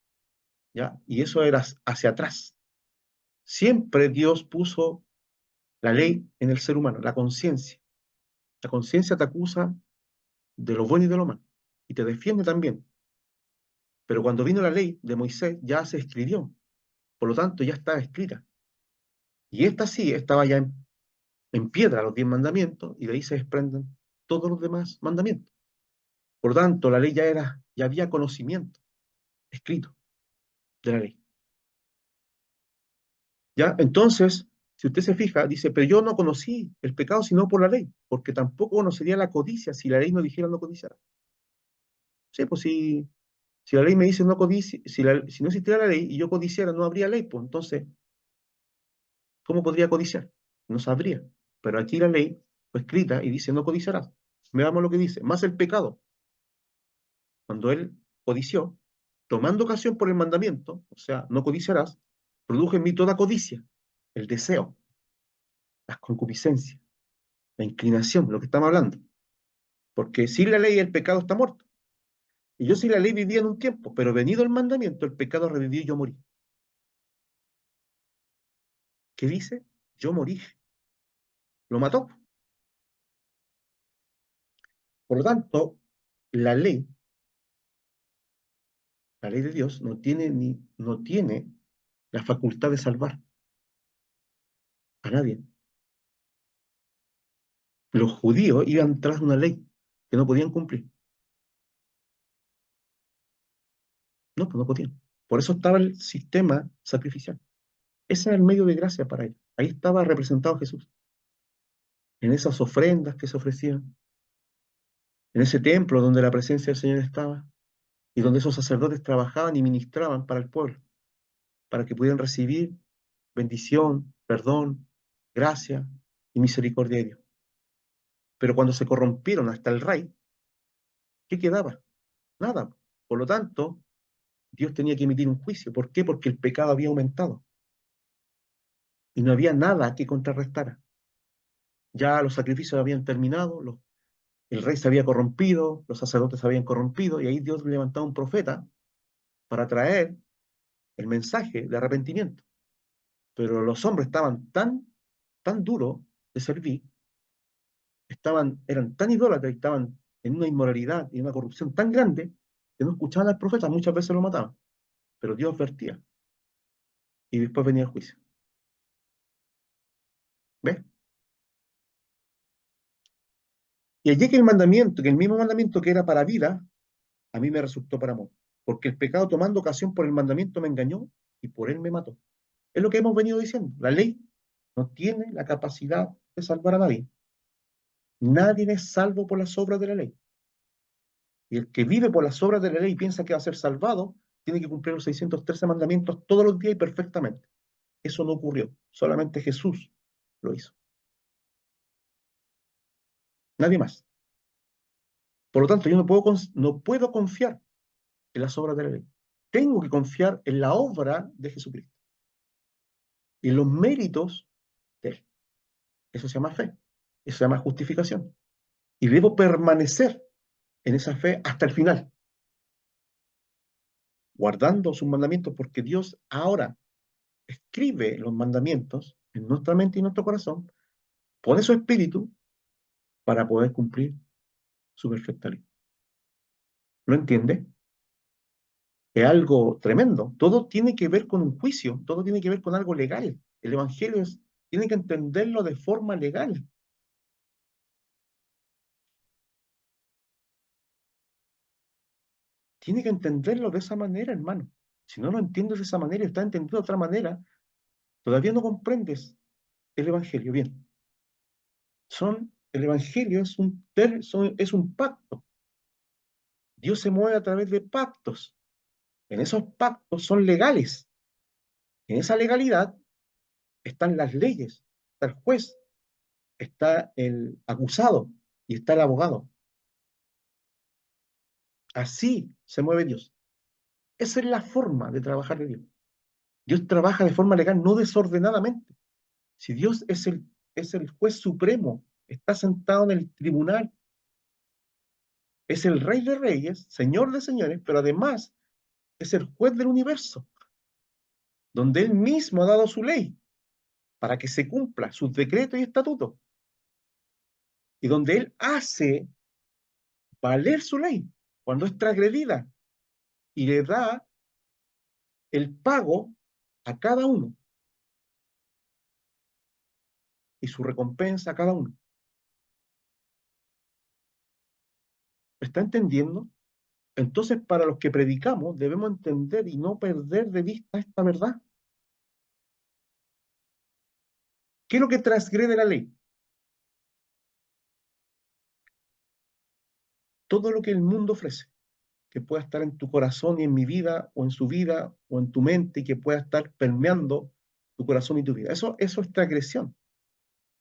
¿ya? Y eso era hacia atrás. Siempre Dios puso la ley en el ser humano, la conciencia. La conciencia te acusa de lo bueno y de lo malo, y te defiende también. Pero cuando vino la ley de Moisés, ya se escribió, por lo tanto ya estaba escrita. Y esta sí estaba ya en piedra, los 10 mandamientos, y de ahí se desprenden todos los demás mandamientos. Por lo tanto, la ley ya había conocimiento escrito de la ley. ¿Ya? Entonces, si usted se fija, dice, pero yo no conocí el pecado sino por la ley, porque tampoco conocería la codicia si la ley no dijera no codiciar. Sí, pues si la ley me dice no codicie, si no existiera la ley y yo codiciara, no habría ley, pues entonces, ¿cómo podría codiciar? No sabría. Pero aquí la ley fue escrita y dice no codiciarás. Veamos lo que dice. Más el pecado. Cuando él codició, tomando ocasión por el mandamiento, o sea, no codiciarás, produjo en mí toda codicia, el deseo, las concupiscencias, la inclinación, lo que estamos hablando. Porque sin la ley el pecado está muerto. Y yo sin la ley vivía en un tiempo, pero venido el mandamiento, el pecado revivió y yo morí. ¿Qué dice? Yo morí. Lo mató. Por lo tanto, la ley, la ley de Dios, no tiene la facultad de salvar a nadie. Los judíos iban tras de una ley que no podían cumplir. No, pues no podían. Por eso estaba el sistema sacrificial. Ese era el medio de gracia para ellos. Ahí estaba representado Jesús. En esas ofrendas que se ofrecían, en ese templo donde la presencia del Señor estaba y donde esos sacerdotes trabajaban y ministraban para el pueblo. para que pudieran recibir bendición, perdón, gracia y misericordia de Dios. Pero cuando se corrompieron hasta el rey, ¿qué quedaba? Nada. Por lo tanto, Dios tenía que emitir un juicio. ¿Por qué? Porque el pecado había aumentado y no había nada que contrarrestara. Ya los sacrificios habían terminado, el rey se había corrompido, los sacerdotes se habían corrompido, y ahí Dios levantaba un profeta para traer el mensaje de arrepentimiento. Pero los hombres estaban tan duros de servir, eran tan idólatras, estaban en una inmoralidad y una corrupción tan grande, que no escuchaban al profeta, muchas veces lo mataban. Pero Dios advertía, y después venía el juicio. ¿Ves? Y allí que el mismo mandamiento que era para vida, a mí me resultó para muerte. Porque el pecado tomando ocasión por el mandamiento me engañó y por él me mató. Es lo que hemos venido diciendo. La ley no tiene la capacidad de salvar a nadie. Nadie es salvo por las obras de la ley. Y el que vive por las obras de la ley y piensa que va a ser salvado, tiene que cumplir los 613 mandamientos todos los días y perfectamente. Eso no ocurrió. Solamente Jesús lo hizo. Nadie más. Por lo tanto, yo no puedo confiar en las obras de la ley. Tengo que confiar en la obra de Jesucristo y en los méritos de Él. Eso se llama fe. Eso se llama justificación. Y debo permanecer en esa fe hasta el final, guardando sus mandamientos, porque Dios ahora escribe los mandamientos en nuestra mente y en nuestro corazón, pone su espíritu para poder cumplir su perfecta ley. ¿Lo entiende? Es algo tremendo. Todo tiene que ver con un juicio, todo tiene que ver con algo legal. El Evangelio tiene que entenderlo de forma legal. Tiene que entenderlo de esa manera, hermano. Si no lo entiendes de esa manera y estás entendiendo de otra manera, todavía no comprendes el Evangelio bien. El Evangelio es un pacto. Dios se mueve a través de pactos. En esos pactos son legales. En esa legalidad están las leyes, está el juez, está el acusado y está el abogado. Así se mueve Dios. Esa es la forma de trabajar de Dios. Dios trabaja de forma legal, no desordenadamente. Si Dios es el juez supremo, está sentado en el tribunal, es el rey de reyes, señor de señores, pero además es el juez del universo, donde Él mismo ha dado su ley para que se cumpla sus decretos y estatutos, y donde Él hace valer su ley cuando es transgredida y le da el pago a cada uno y su recompensa a cada uno. ¿Está entendiendo? Entonces, para los que predicamos, debemos entender y no perder de vista esta verdad. ¿Qué es lo que transgrede la ley? Todo lo que el mundo ofrece, que pueda estar en tu corazón y en mi vida, o en su vida, o en tu mente, y que pueda estar permeando tu corazón y tu vida. Eso es transgresión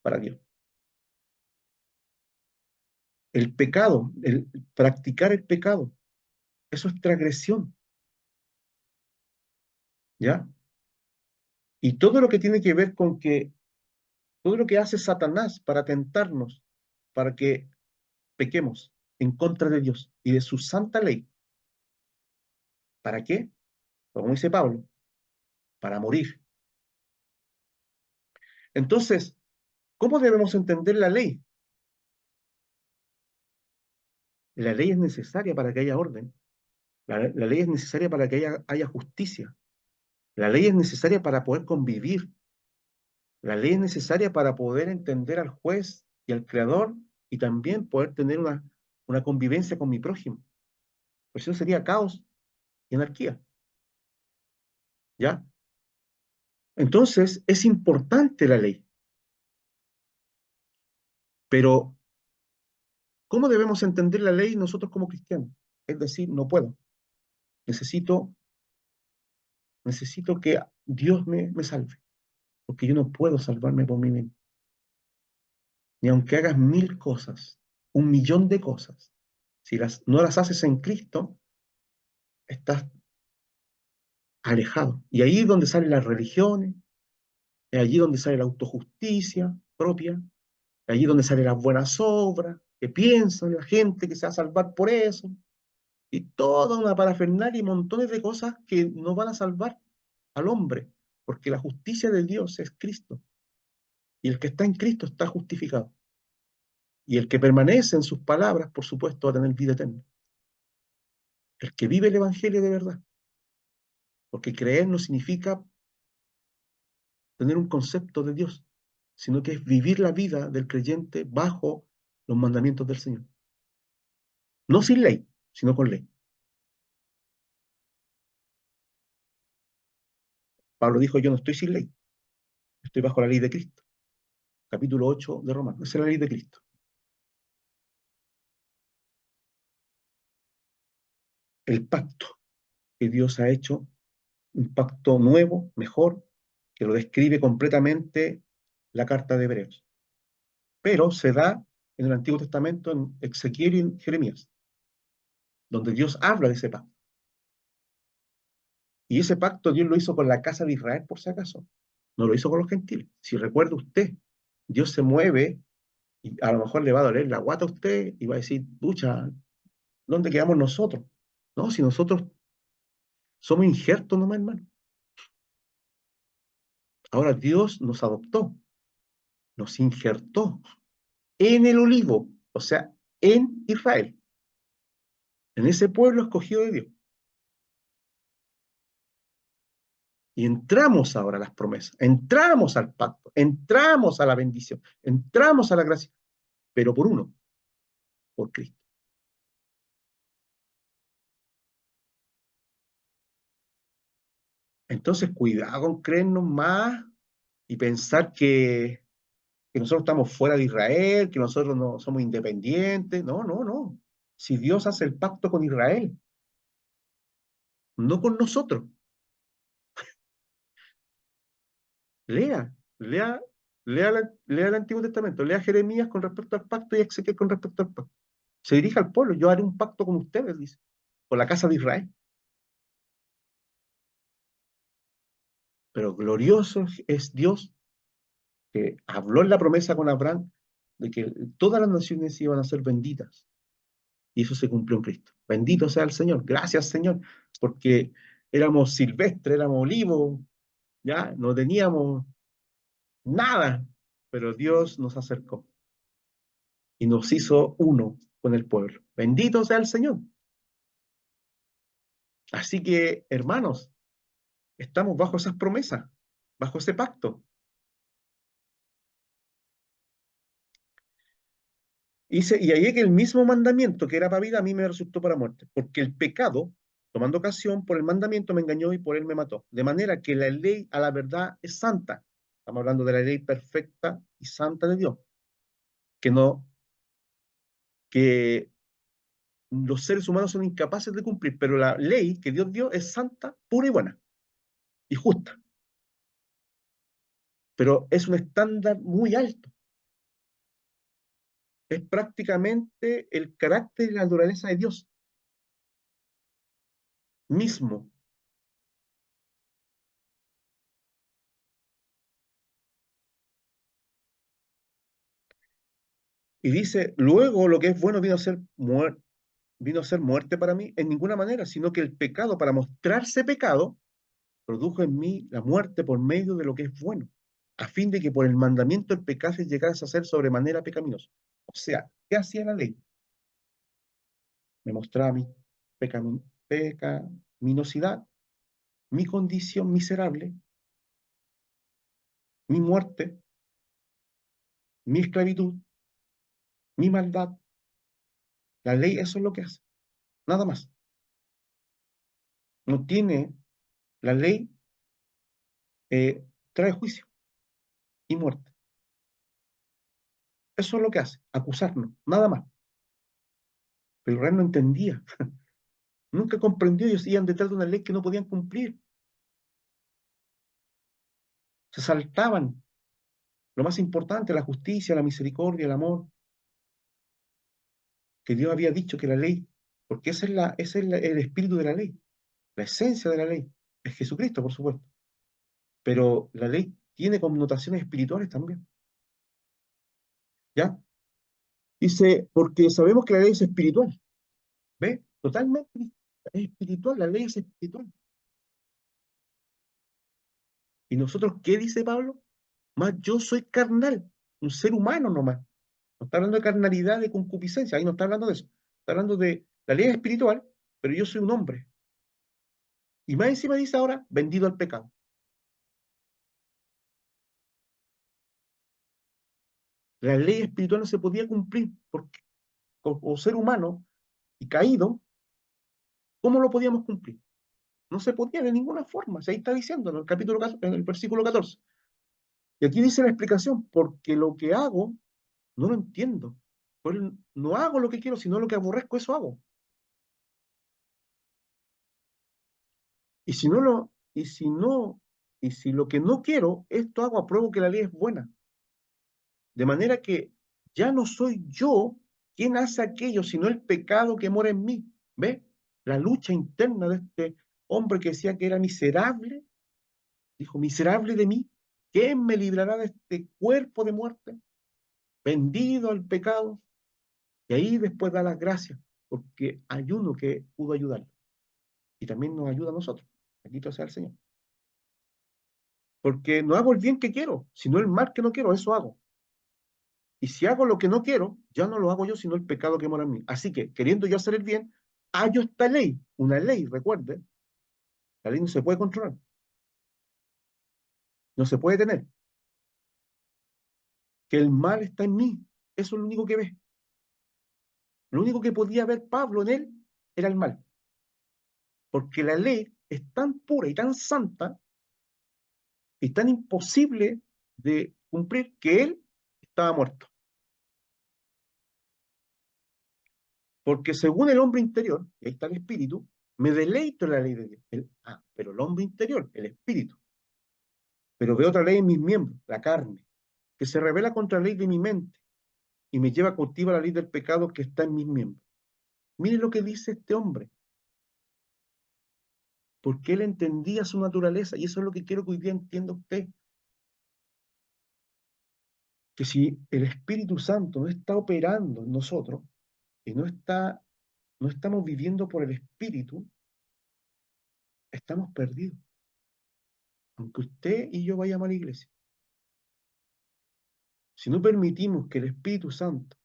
para Dios. El pecado, el practicar el pecado, eso es transgresión. ¿Ya? Y todo lo que tiene que ver con todo lo que hace Satanás para tentarnos, para que pequemos en contra de Dios y de su santa ley. ¿Para qué? Como dice Pablo, para morir. Entonces, ¿cómo debemos entender la ley? La ley es necesaria para que haya orden. La ley es necesaria para que haya justicia. La ley es necesaria para poder convivir. La ley es necesaria para poder entender al juez y al creador y también poder tener una convivencia con mi prójimo. Pues eso sería caos y anarquía. ¿Ya? Entonces, es importante la ley. Pero, ¿cómo debemos entender la ley nosotros como cristianos? Es decir, no puedo. Necesito necesito que Dios me salve, porque yo no puedo salvarme por mí mismo. Ni aunque hagas 1000 cosas, 1.000.000 de cosas, si no las haces en Cristo, estás alejado. Y ahí es donde salen las religiones, es allí donde sale la autojusticia propia, es allí donde salen las buenas obras, que piensan la gente que se va a salvar por eso, y toda una parafernalia y montones de cosas que no van a salvar al hombre, porque la justicia de Dios es Cristo, y el que está en Cristo está justificado. Y el que permanece en sus palabras, por supuesto, va a tener vida eterna. El que vive el Evangelio de verdad, porque creer no significa tener un concepto de Dios, sino que es vivir la vida del creyente bajo los mandamientos del Señor. No sin ley, sino con ley. Pablo dijo, yo no estoy sin ley, estoy bajo la ley de Cristo. Capítulo 8 de Romanos, esa es la ley de Cristo. El pacto que Dios ha hecho, un pacto nuevo, mejor, que lo describe completamente la carta de Hebreos. Pero se da en el Antiguo Testamento, en Ezequiel y en Jeremías, donde Dios habla de ese pacto. Y ese pacto Dios lo hizo con la casa de Israel, por si acaso. No lo hizo con los gentiles. Si recuerda usted, Dios se mueve y a lo mejor le va a doler la guata a usted y va a decir, pucha, ¿dónde quedamos nosotros? No, si nosotros somos injertos nomás, hermano. Ahora Dios nos adoptó, nos injertó en el olivo, o sea, en Israel, en ese pueblo escogido de Dios. Y entramos ahora a las promesas, entramos al pacto, entramos a la bendición, entramos a la gracia, pero por uno, por Cristo. Entonces, cuidado con creernos más y pensar que nosotros estamos fuera de Israel, que nosotros no somos independientes. No, no, no. Si Dios hace el pacto con Israel, no con nosotros. Lea, lea, lea el Antiguo Testamento, lea Jeremías con respecto al pacto y Ezequiel con respecto al pacto. Se dirige al pueblo, yo haré un pacto con ustedes, dice, con la casa de Israel. Pero glorioso es Dios que habló en la promesa con Abraham de que todas las naciones iban a ser benditas. Y eso se cumplió en Cristo. Bendito sea el Señor. Gracias, Señor, porque éramos silvestres, éramos olivos, ya no teníamos nada, pero Dios nos acercó y nos hizo uno con el pueblo. Bendito sea el Señor. Así que, hermanos, estamos bajo esas promesas, bajo ese pacto. Y ahí que el mismo mandamiento que era para vida a mí me resultó para muerte, porque el pecado, tomando ocasión por el mandamiento, me engañó y por él me mató. De manera que la ley a la verdad es santa. Estamos hablando de la ley perfecta y santa de Dios, que no, que los seres humanos son incapaces de cumplir, pero la ley que Dios dio es santa, pura y buena, y justa. Pero es un estándar muy alto. Es prácticamente el carácter y la naturaleza de Dios mismo. Y dice, luego lo que es bueno vino a ser muerte para mí en ninguna manera, sino que el pecado, para mostrarse pecado, produjo en mí la muerte por medio de lo que es bueno, a fin de que por el mandamiento el pecado llegase a ser sobremanera pecaminoso. O sea, ¿qué hacía la ley? Me mostraba mi pecaminosidad, mi condición miserable, mi muerte, mi esclavitud, mi maldad. La ley eso es lo que hace, nada más. No tiene, la ley trae juicio y muerte. Eso es lo que hace, acusarnos, nada más. Pero Israel no entendía, nunca comprendió, ellos iban detrás de una ley que no podían cumplir. Se saltaban lo más importante, la justicia, la misericordia, el amor, que Dios había dicho que la ley, porque el espíritu de la ley, la esencia de la ley, es Jesucristo, por supuesto. Pero la ley tiene connotaciones espirituales también. ¿Ya? Dice, porque sabemos que la ley es espiritual. ¿Ve? Totalmente es espiritual, la ley es espiritual. ¿Y nosotros qué dice Pablo? Más yo soy carnal, un ser humano nomás. No está hablando de carnalidad, de concupiscencia, ahí no está hablando de eso. Está hablando de la ley es espiritual, pero yo soy un hombre. Y más encima dice ahora, vendido al pecado. La ley espiritual no se podía cumplir porque como ser humano y caído, ¿cómo lo podíamos cumplir? No se podía de ninguna forma. Ahí está diciendo en el en el versículo 14. Y aquí dice la explicación, porque lo que hago no lo entiendo. Pues no hago lo que quiero, sino lo que aborrezco, eso hago. Y si no lo, y si no, y si lo que no quiero, esto hago, apruebo que la ley es buena. De manera que ya no soy yo quien hace aquello, sino el pecado que mora en mí. ¿Ve? La lucha interna de este hombre que decía que era miserable, dijo, miserable de mí, ¿quién me librará de este cuerpo de muerte? Vendido al pecado. Y ahí después da las gracias, porque hay uno que pudo ayudarlo. Y también nos ayuda a nosotros. Bendito sea el Señor. Porque no hago el bien que quiero, sino el mal que no quiero, eso hago. Y si hago lo que no quiero, ya no lo hago yo, sino el pecado que mora en mí. Así que, queriendo yo hacer el bien, hallo esta ley, una ley, recuerde, la ley no se puede controlar, no se puede tener, que el mal está en mí. Eso es lo único que ve. Lo único que podía ver Pablo en él era el mal. Porque la ley es tan pura y tan santa y tan imposible de cumplir que él estaba muerto. Porque según el hombre interior, y ahí está el espíritu, me deleito en la ley de Dios. Pero el hombre interior, el espíritu. Pero veo otra ley en mis miembros, la carne, que se revela contra la ley de mi mente y me lleva cautiva la ley del pecado que está en mis miembros. Mire lo que dice este hombre, porque él entendía su naturaleza, y eso es lo que quiero que hoy día entienda usted, que si el Espíritu Santo no está operando en nosotros, y no estamos viviendo por el Espíritu, estamos perdidos. Aunque usted y yo vayamos a la iglesia, si no permitimos que el Espíritu Santo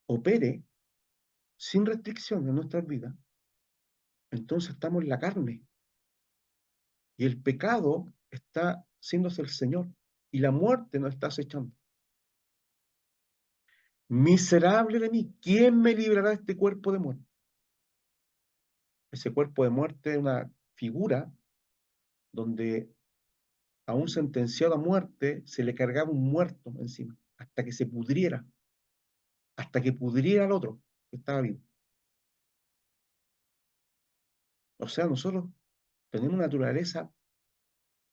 opere sin restricción en nuestras vidas, entonces estamos en la carne. Y el pecado está haciéndose el Señor. Y la muerte nos está acechando. Miserable de mí, ¿quién me librará de este cuerpo de muerte? Ese cuerpo de muerte es una figura donde a un sentenciado a muerte se le cargaba un muerto encima, hasta que pudriera al otro que estaba vivo. O sea, nosotros tenemos una naturaleza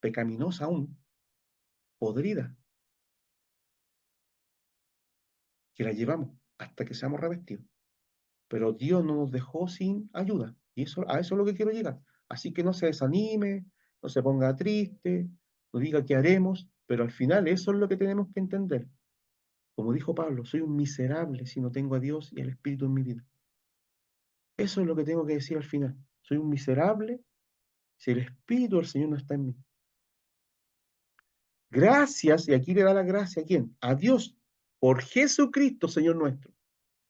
pecaminosa aún, podrida, que la llevamos hasta que seamos revestidos. Pero Dios no nos dejó sin ayuda. Y a eso es lo que quiero llegar. Así que no se desanime, no se ponga triste, no diga qué haremos, pero al final eso es lo que tenemos que entender. Como dijo Pablo, soy un miserable si no tengo a Dios y al Espíritu en mi vida. Eso es lo que tengo que decir al final. Soy un miserable si el Espíritu del Señor no está en mí. Gracias, y aquí le da la gracia a quién? A Dios, por Jesucristo, Señor nuestro.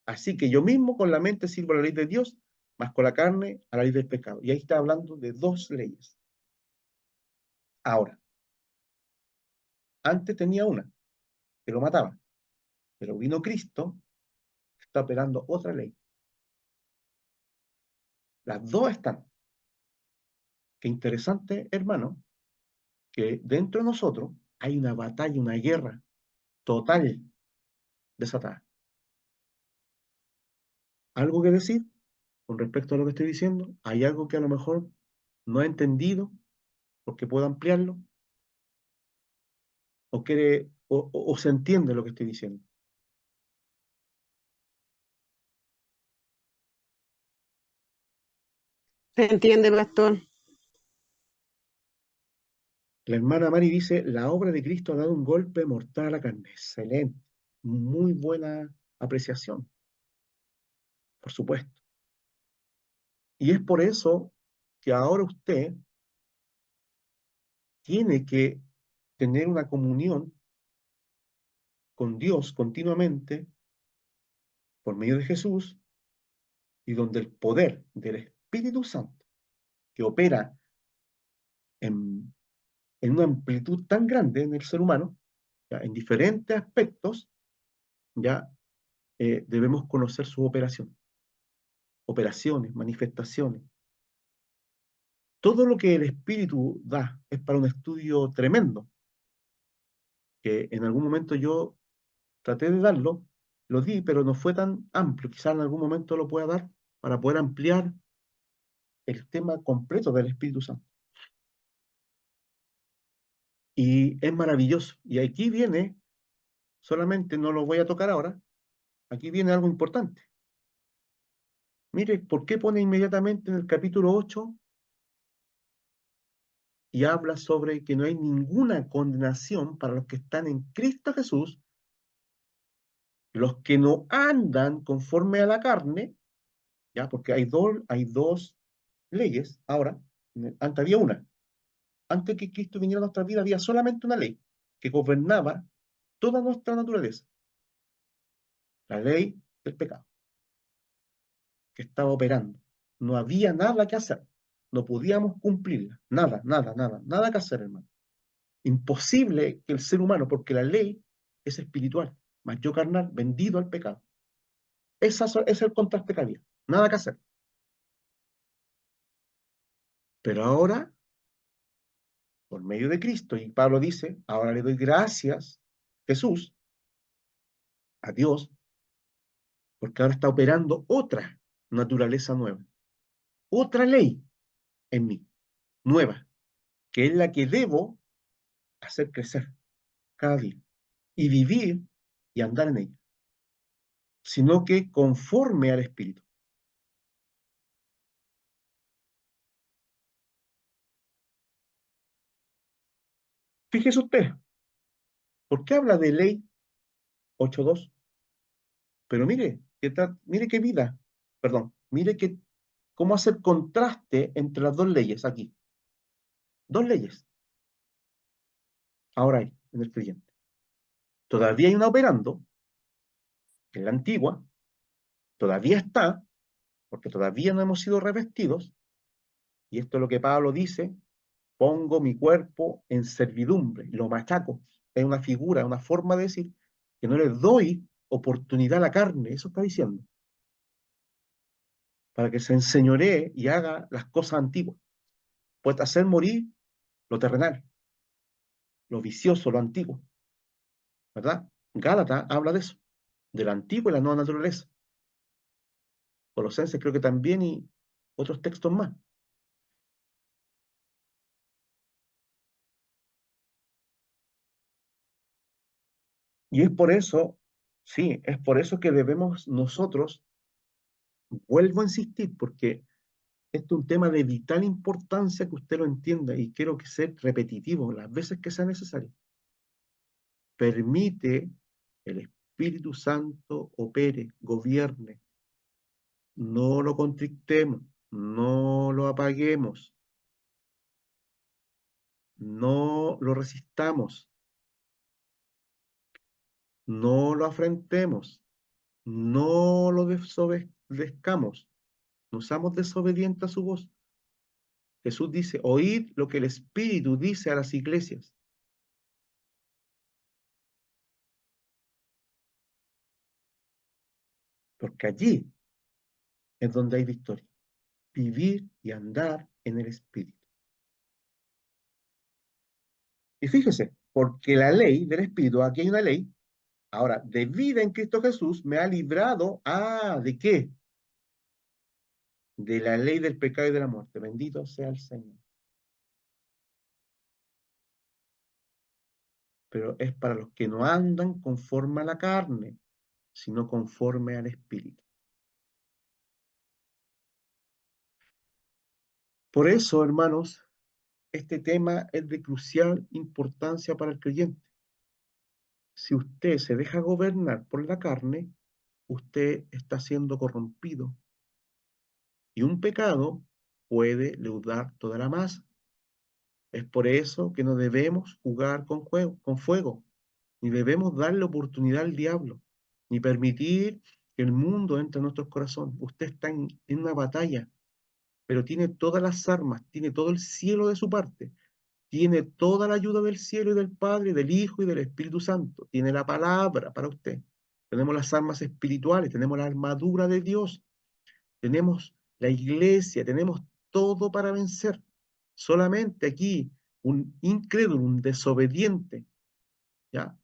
Así que yo mismo con la mente sirvo a la ley de Dios, más con la carne a la ley del pecado. Y ahí está hablando de dos leyes. Ahora, antes tenía una, que lo mataba, pero vino Cristo, está operando otra ley. Las dos están. Qué interesante, hermano, que dentro de nosotros hay una batalla, una guerra total desatada. ¿Algo que decir con respecto a lo que estoy diciendo? ¿Hay algo que a lo mejor no he entendido porque puedo ampliarlo? ¿O quiere, o se entiende lo que estoy diciendo? ¿Se entiende, pastor? La hermana Mari dice, la obra de Cristo ha dado un golpe mortal a la carne. Excelente. Muy buena apreciación, por supuesto. Y es por eso que ahora usted tiene que tener una comunión con Dios continuamente por medio de Jesús y donde el poder del Espíritu Santo, que opera en, en una amplitud tan grande en el ser humano, ya, en diferentes aspectos, ya debemos conocer su operación, operaciones, manifestaciones. Todo lo que el Espíritu da es para un estudio tremendo, que en algún momento yo traté de darlo, lo di, pero no fue tan amplio. Quizás en algún momento lo pueda dar para poder ampliar el tema completo del Espíritu Santo. Y es maravilloso. Y aquí viene, solamente no lo voy a tocar ahora, aquí viene algo importante. Mire, ¿por qué pone inmediatamente en el capítulo 8 y habla sobre que no hay ninguna condenación para los que están en Cristo Jesús, los que no andan conforme a la carne, ya? Porque hay dos leyes ahora, antes había una. Antes que Cristo viniera a nuestra vida había solamente una ley que gobernaba toda nuestra naturaleza, la ley del pecado, que estaba operando. No había nada que hacer, no podíamos cumplirla, nada, nada, nada, nada que hacer, hermano. Imposible que el ser humano, porque la ley es espiritual, mas yo carnal, vendido al pecado. Ese es el contraste que había, nada que hacer. Pero ahora, por medio de Cristo, y Pablo dice, ahora le doy gracias, Jesús, a Dios, porque ahora está operando otra naturaleza nueva, otra ley en mí, nueva, que es la que debo hacer crecer cada día y vivir y andar en ella, sino que conforme al Espíritu. Fíjese usted, ¿por qué habla de ley 8.2? Pero mire, mire qué vida, perdón, mire cómo hacer contraste entre las dos leyes aquí. Dos leyes, ahora hay en el creyente. Todavía hay una operando, que es la antigua, todavía está, porque todavía no hemos sido revestidos, y esto es lo que Pablo dice, pongo mi cuerpo en servidumbre, lo machaco, es una figura, una forma de decir que no le doy oportunidad a la carne, eso está diciendo, para que se enseñoree y haga las cosas antiguas. Puede hacer morir lo terrenal, lo vicioso, lo antiguo, ¿verdad? Gálatas habla de eso, de la antigua y la nueva naturaleza. Colosenses creo que también y otros textos más. Y es por eso, sí, es por eso que debemos nosotros, vuelvo a insistir, porque esto es un tema de vital importancia que usted lo entienda y quiero que sea repetitivo las veces que sea necesario. Permite el Espíritu Santo opere, gobierne. No lo contrictemos, no lo apaguemos, no lo resistamos, no lo afrentemos, no lo desobedezcamos, no seamos desobedientes a su voz. Jesús dice, oíd lo que el Espíritu dice a las iglesias. Porque allí es donde hay victoria. Vivir y andar en el Espíritu. Y fíjese, porque la ley del Espíritu, aquí hay una ley, ahora, de vida en Cristo Jesús, me ha librado, ¿de qué? De la ley del pecado y de la muerte. Bendito sea el Señor. pero es para los que no andan conforme a la carne, sino conforme al Espíritu. Por eso, hermanos, este tema es de crucial importancia para el creyente. Si usted se deja gobernar por la carne, usted está siendo corrompido. Y un pecado puede leudar toda la masa. Es por eso que no debemos jugar con fuego, ni debemos darle oportunidad al diablo, ni permitir que el mundo entre en nuestros corazones. Usted está en una batalla, pero tiene todas las armas, tiene todo el cielo de su parte, tiene toda la ayuda del cielo y del Padre, del Hijo y del Espíritu Santo. Tiene la palabra para usted. Tenemos las armas espirituales, tenemos la armadura de Dios, tenemos la iglesia, tenemos todo para vencer. Solamente aquí un incrédulo, un desobediente, ¿ya?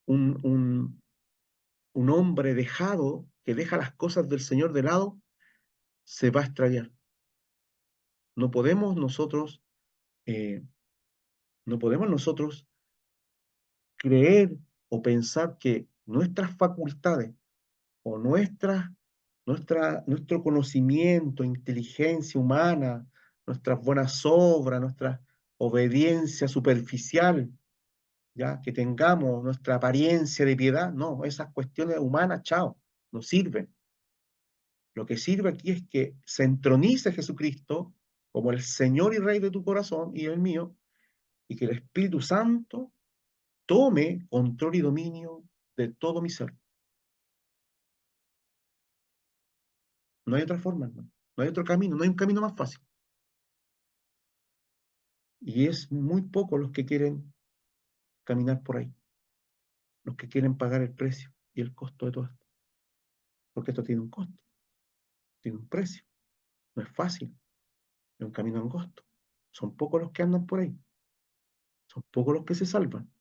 Un, un, un hombre dejado que deja las cosas del Señor de lado, se va a extraviar. No podemos nosotros, eh, no podemos nosotros creer o pensar que nuestras facultades o nuestro conocimiento, inteligencia humana, nuestras buenas obras, nuestra obediencia superficial, ya que tengamos nuestra apariencia de piedad, no, esas cuestiones humanas, chao, no sirven. Lo que sirve aquí es que se entronice Jesucristo como el Señor y Rey de tu corazón y el mío, y que el Espíritu Santo tome control y dominio de todo mi ser. No hay otra forma, hermano. No hay otro camino, no hay un camino más fácil. Y es muy poco los que quieren caminar por ahí, los que quieren pagar el precio y el costo de todo esto. Porque esto tiene un costo, tiene un precio. No es fácil, es un camino angosto. Son pocos los que andan por ahí, son pocos los que se salvan.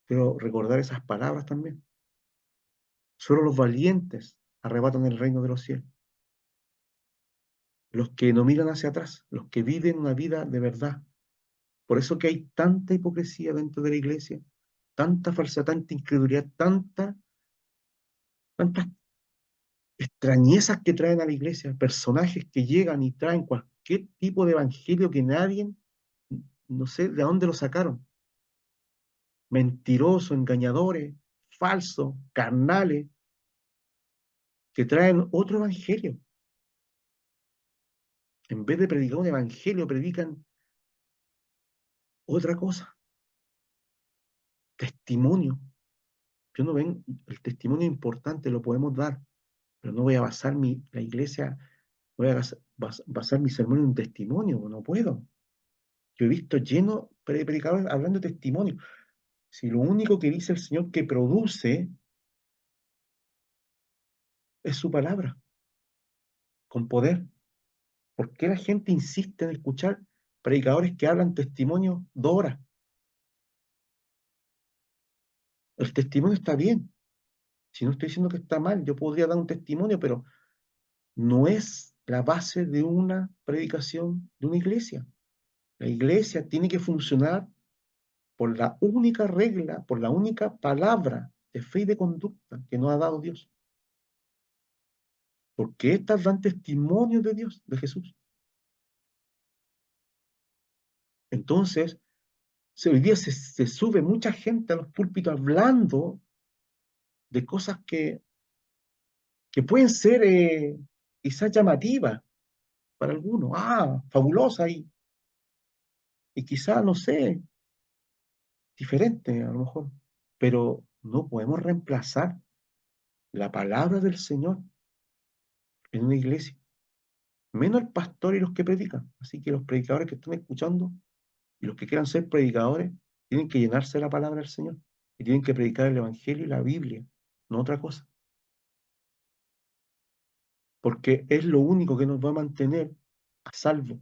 Pero recordar esas palabras también. Solo los valientes arrebatan el reino de los cielos. Los que no miran hacia atrás, los que viven una vida de verdad. Por eso que hay tanta hipocresía dentro de la iglesia, tanta falsedad, tanta incredulidad, tantas extrañezas que traen a la iglesia, personajes que llegan y traen cualquier tipo de evangelio que nadie, no sé de dónde lo sacaron. Mentirosos, engañadores, falsos, carnales, que traen otro evangelio. En vez de predicar un evangelio, predican otra cosa. Testimonio. Yo no ven, el testimonio importante lo podemos dar, pero no voy a basar la iglesia, voy a basar mi sermón en un testimonio, no puedo. Yo he visto lleno de predicadores hablando de testimonio. Si lo único que dice el Señor que produce es su palabra, con poder, ¿por qué la gente insiste en escuchar predicadores que hablan testimonio 2 horas? El testimonio está bien. Si no estoy diciendo que está mal, yo podría dar un testimonio, pero no es la base de una predicación de una iglesia. La iglesia tiene que funcionar por la única regla, por la única palabra de fe y de conducta que nos ha dado Dios. Porque estas dan testimonio de Dios, de Jesús. Entonces, hoy día se sube mucha gente a los púlpitos hablando de cosas que pueden ser quizás llamativas para algunos, fabulosas y quizás, no sé, diferentes a lo mejor, pero no podemos reemplazar la palabra del Señor en una iglesia, menos el pastor y los que predican. Así que los predicadores que están escuchando y los que quieran ser predicadores tienen que llenarse de la palabra del Señor y tienen que predicar el Evangelio y la Biblia, no otra cosa, porque es lo único que nos va a mantener a salvo.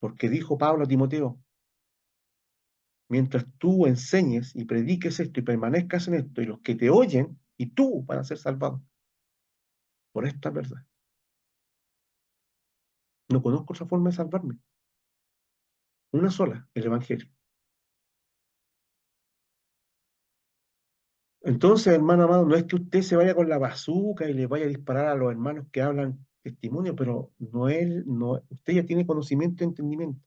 Porque dijo Pablo a Timoteo, mientras tú enseñes y prediques esto y permanezcas en esto, y los que te oyen y tú van a ser salvados por esta verdad. No conozco otra forma de salvarme. Una sola, el Evangelio. Entonces, hermano amado, no es que usted se vaya con la bazuca y le vaya a disparar a los hermanos que hablan testimonio, pero usted ya tiene conocimiento y entendimiento.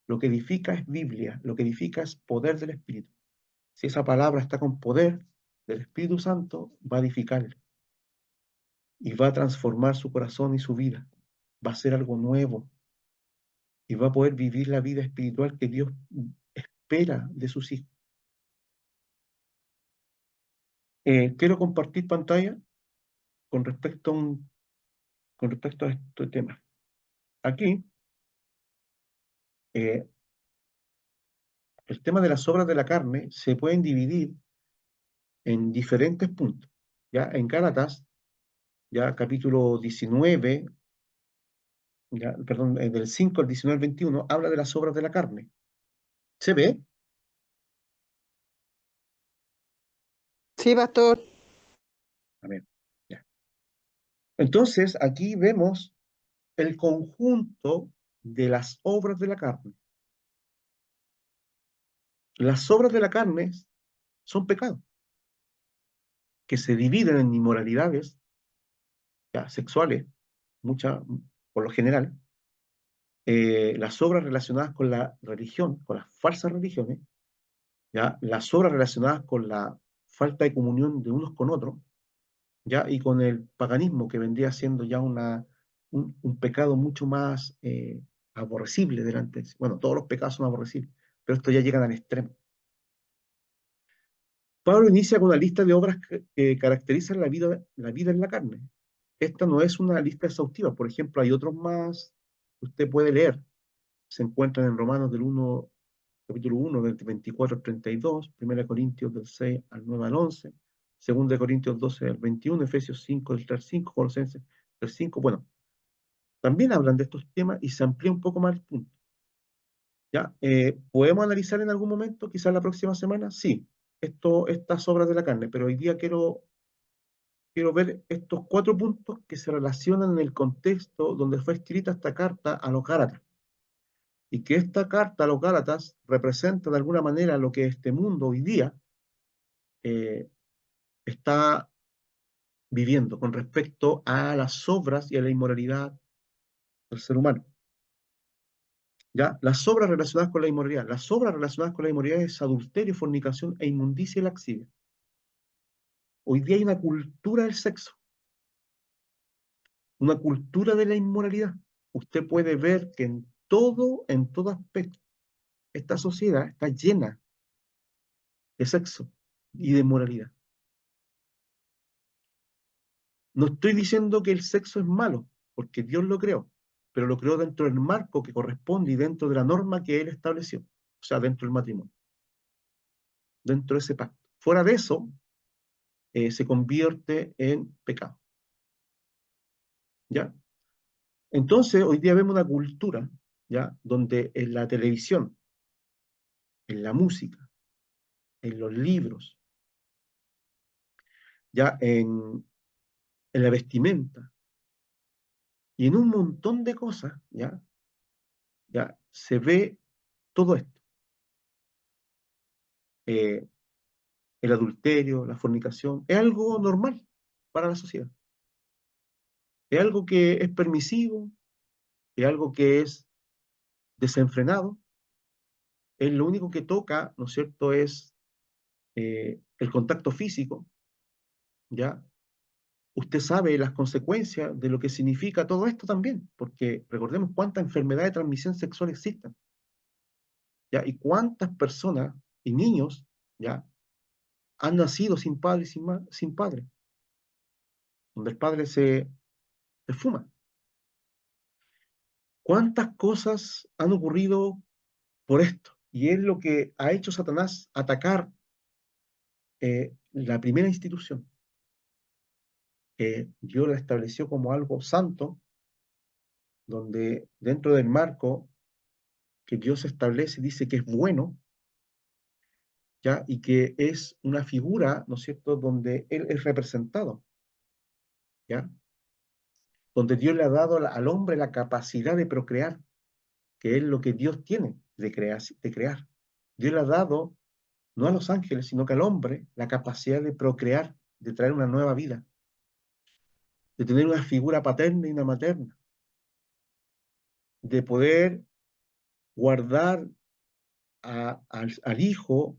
Lo que edifica es Biblia, lo que edifica es poder del Espíritu. Si esa palabra está con poder del Espíritu Santo, va a edificarle y va a transformar su corazón y su vida. Va a ser algo nuevo y va a poder vivir la vida espiritual que Dios espera de sus hijos. Quiero compartir pantalla con respecto con respecto a este tema. Aquí, eh, el tema de las obras de la carne se pueden dividir en diferentes puntos. Ya en Gálatas, ya capítulo 19, ya, perdón, del 5 al 19 al 21, habla de las obras de la carne. ¿Se ve? Sí, pastor. A ver, ya. Entonces, aquí vemos el conjunto de las obras de la carne. Las obras de la carne son pecados, que se dividen en inmoralidades ya, sexuales, muchas, por lo general, las obras relacionadas con la religión, con las falsas religiones, ya, las obras relacionadas con la falta de comunión de unos con otros, ya, y con el paganismo, que vendría siendo ya un pecado mucho más aborrecible delante. Bueno, todos los pecados son aborrecibles, pero estos ya llegan al extremo. Pablo inicia con una lista de obras que caracterizan la vida en la carne. Esta no es una lista exhaustiva. Por ejemplo, hay otros más que usted puede leer. Se encuentran en Romanos del 1, capítulo 1, del 24 al 32, 1 Corintios del 6 al 9 al 11, 2 Corintios 12 al 21, Efesios 5 del 3 al 5, Colosenses del 5. Bueno, también hablan de estos temas y se amplía un poco más el punto. ¿Ya? ¿Podemos analizar en algún momento, quizás la próxima semana? Sí, estas obras de la carne, pero hoy día quiero ver estos 4 puntos que se relacionan en el contexto donde fue escrita esta carta a los Gálatas. Y que esta carta a los Gálatas representa de alguna manera lo que este mundo hoy día eh, está viviendo con respecto a las obras y a la inmoralidad del ser humano. ¿Ya? Las obras relacionadas con la inmoralidad. Las obras relacionadas con la inmoralidad es adulterio, fornicación e inmundicia y laxivia. Hoy día hay una cultura del sexo, una cultura de la inmoralidad. Usted puede ver que en todo aspecto, esta sociedad está llena de sexo y de moralidad. No estoy diciendo que el sexo es malo, porque Dios lo creó, pero lo creó dentro del marco que corresponde y dentro de la norma que Él estableció, o sea, dentro del matrimonio, dentro de ese pacto. Fuera de eso, se convierte en pecado. ¿Ya? Entonces, hoy día vemos una cultura, ¿ya? Donde en la televisión, en la música, en los libros, ya en la vestimenta y en un montón de cosas, ya se ve todo esto. Eh, el adulterio, la fornicación, es algo normal para la sociedad. Es algo que es permisivo, es algo que es desenfrenado, es lo único que toca, ¿no es cierto?, es el contacto físico, ¿ya? Usted sabe las consecuencias de lo que significa todo esto también, porque recordemos cuántas enfermedades de transmisión sexual existen, ¿ya? Y cuántas personas y niños, ¿ya?, han nacido sin padre y sin padre, donde el padre se fuma. ¿Cuántas cosas han ocurrido por esto? Y es lo que ha hecho Satanás atacar la primera institución que Dios la estableció como algo santo, donde dentro del marco que Dios establece dice que es bueno, ¿ya? Y que es una figura, ¿no es cierto?, donde Él es representado, ¿ya? Donde Dios le ha dado al hombre la capacidad de procrear, que es lo que Dios tiene de crear, de crear. Dios le ha dado no a los ángeles, sino que al hombre, la capacidad de procrear, de traer una nueva vida, de tener una figura paterna y una materna, de poder guardar al hijo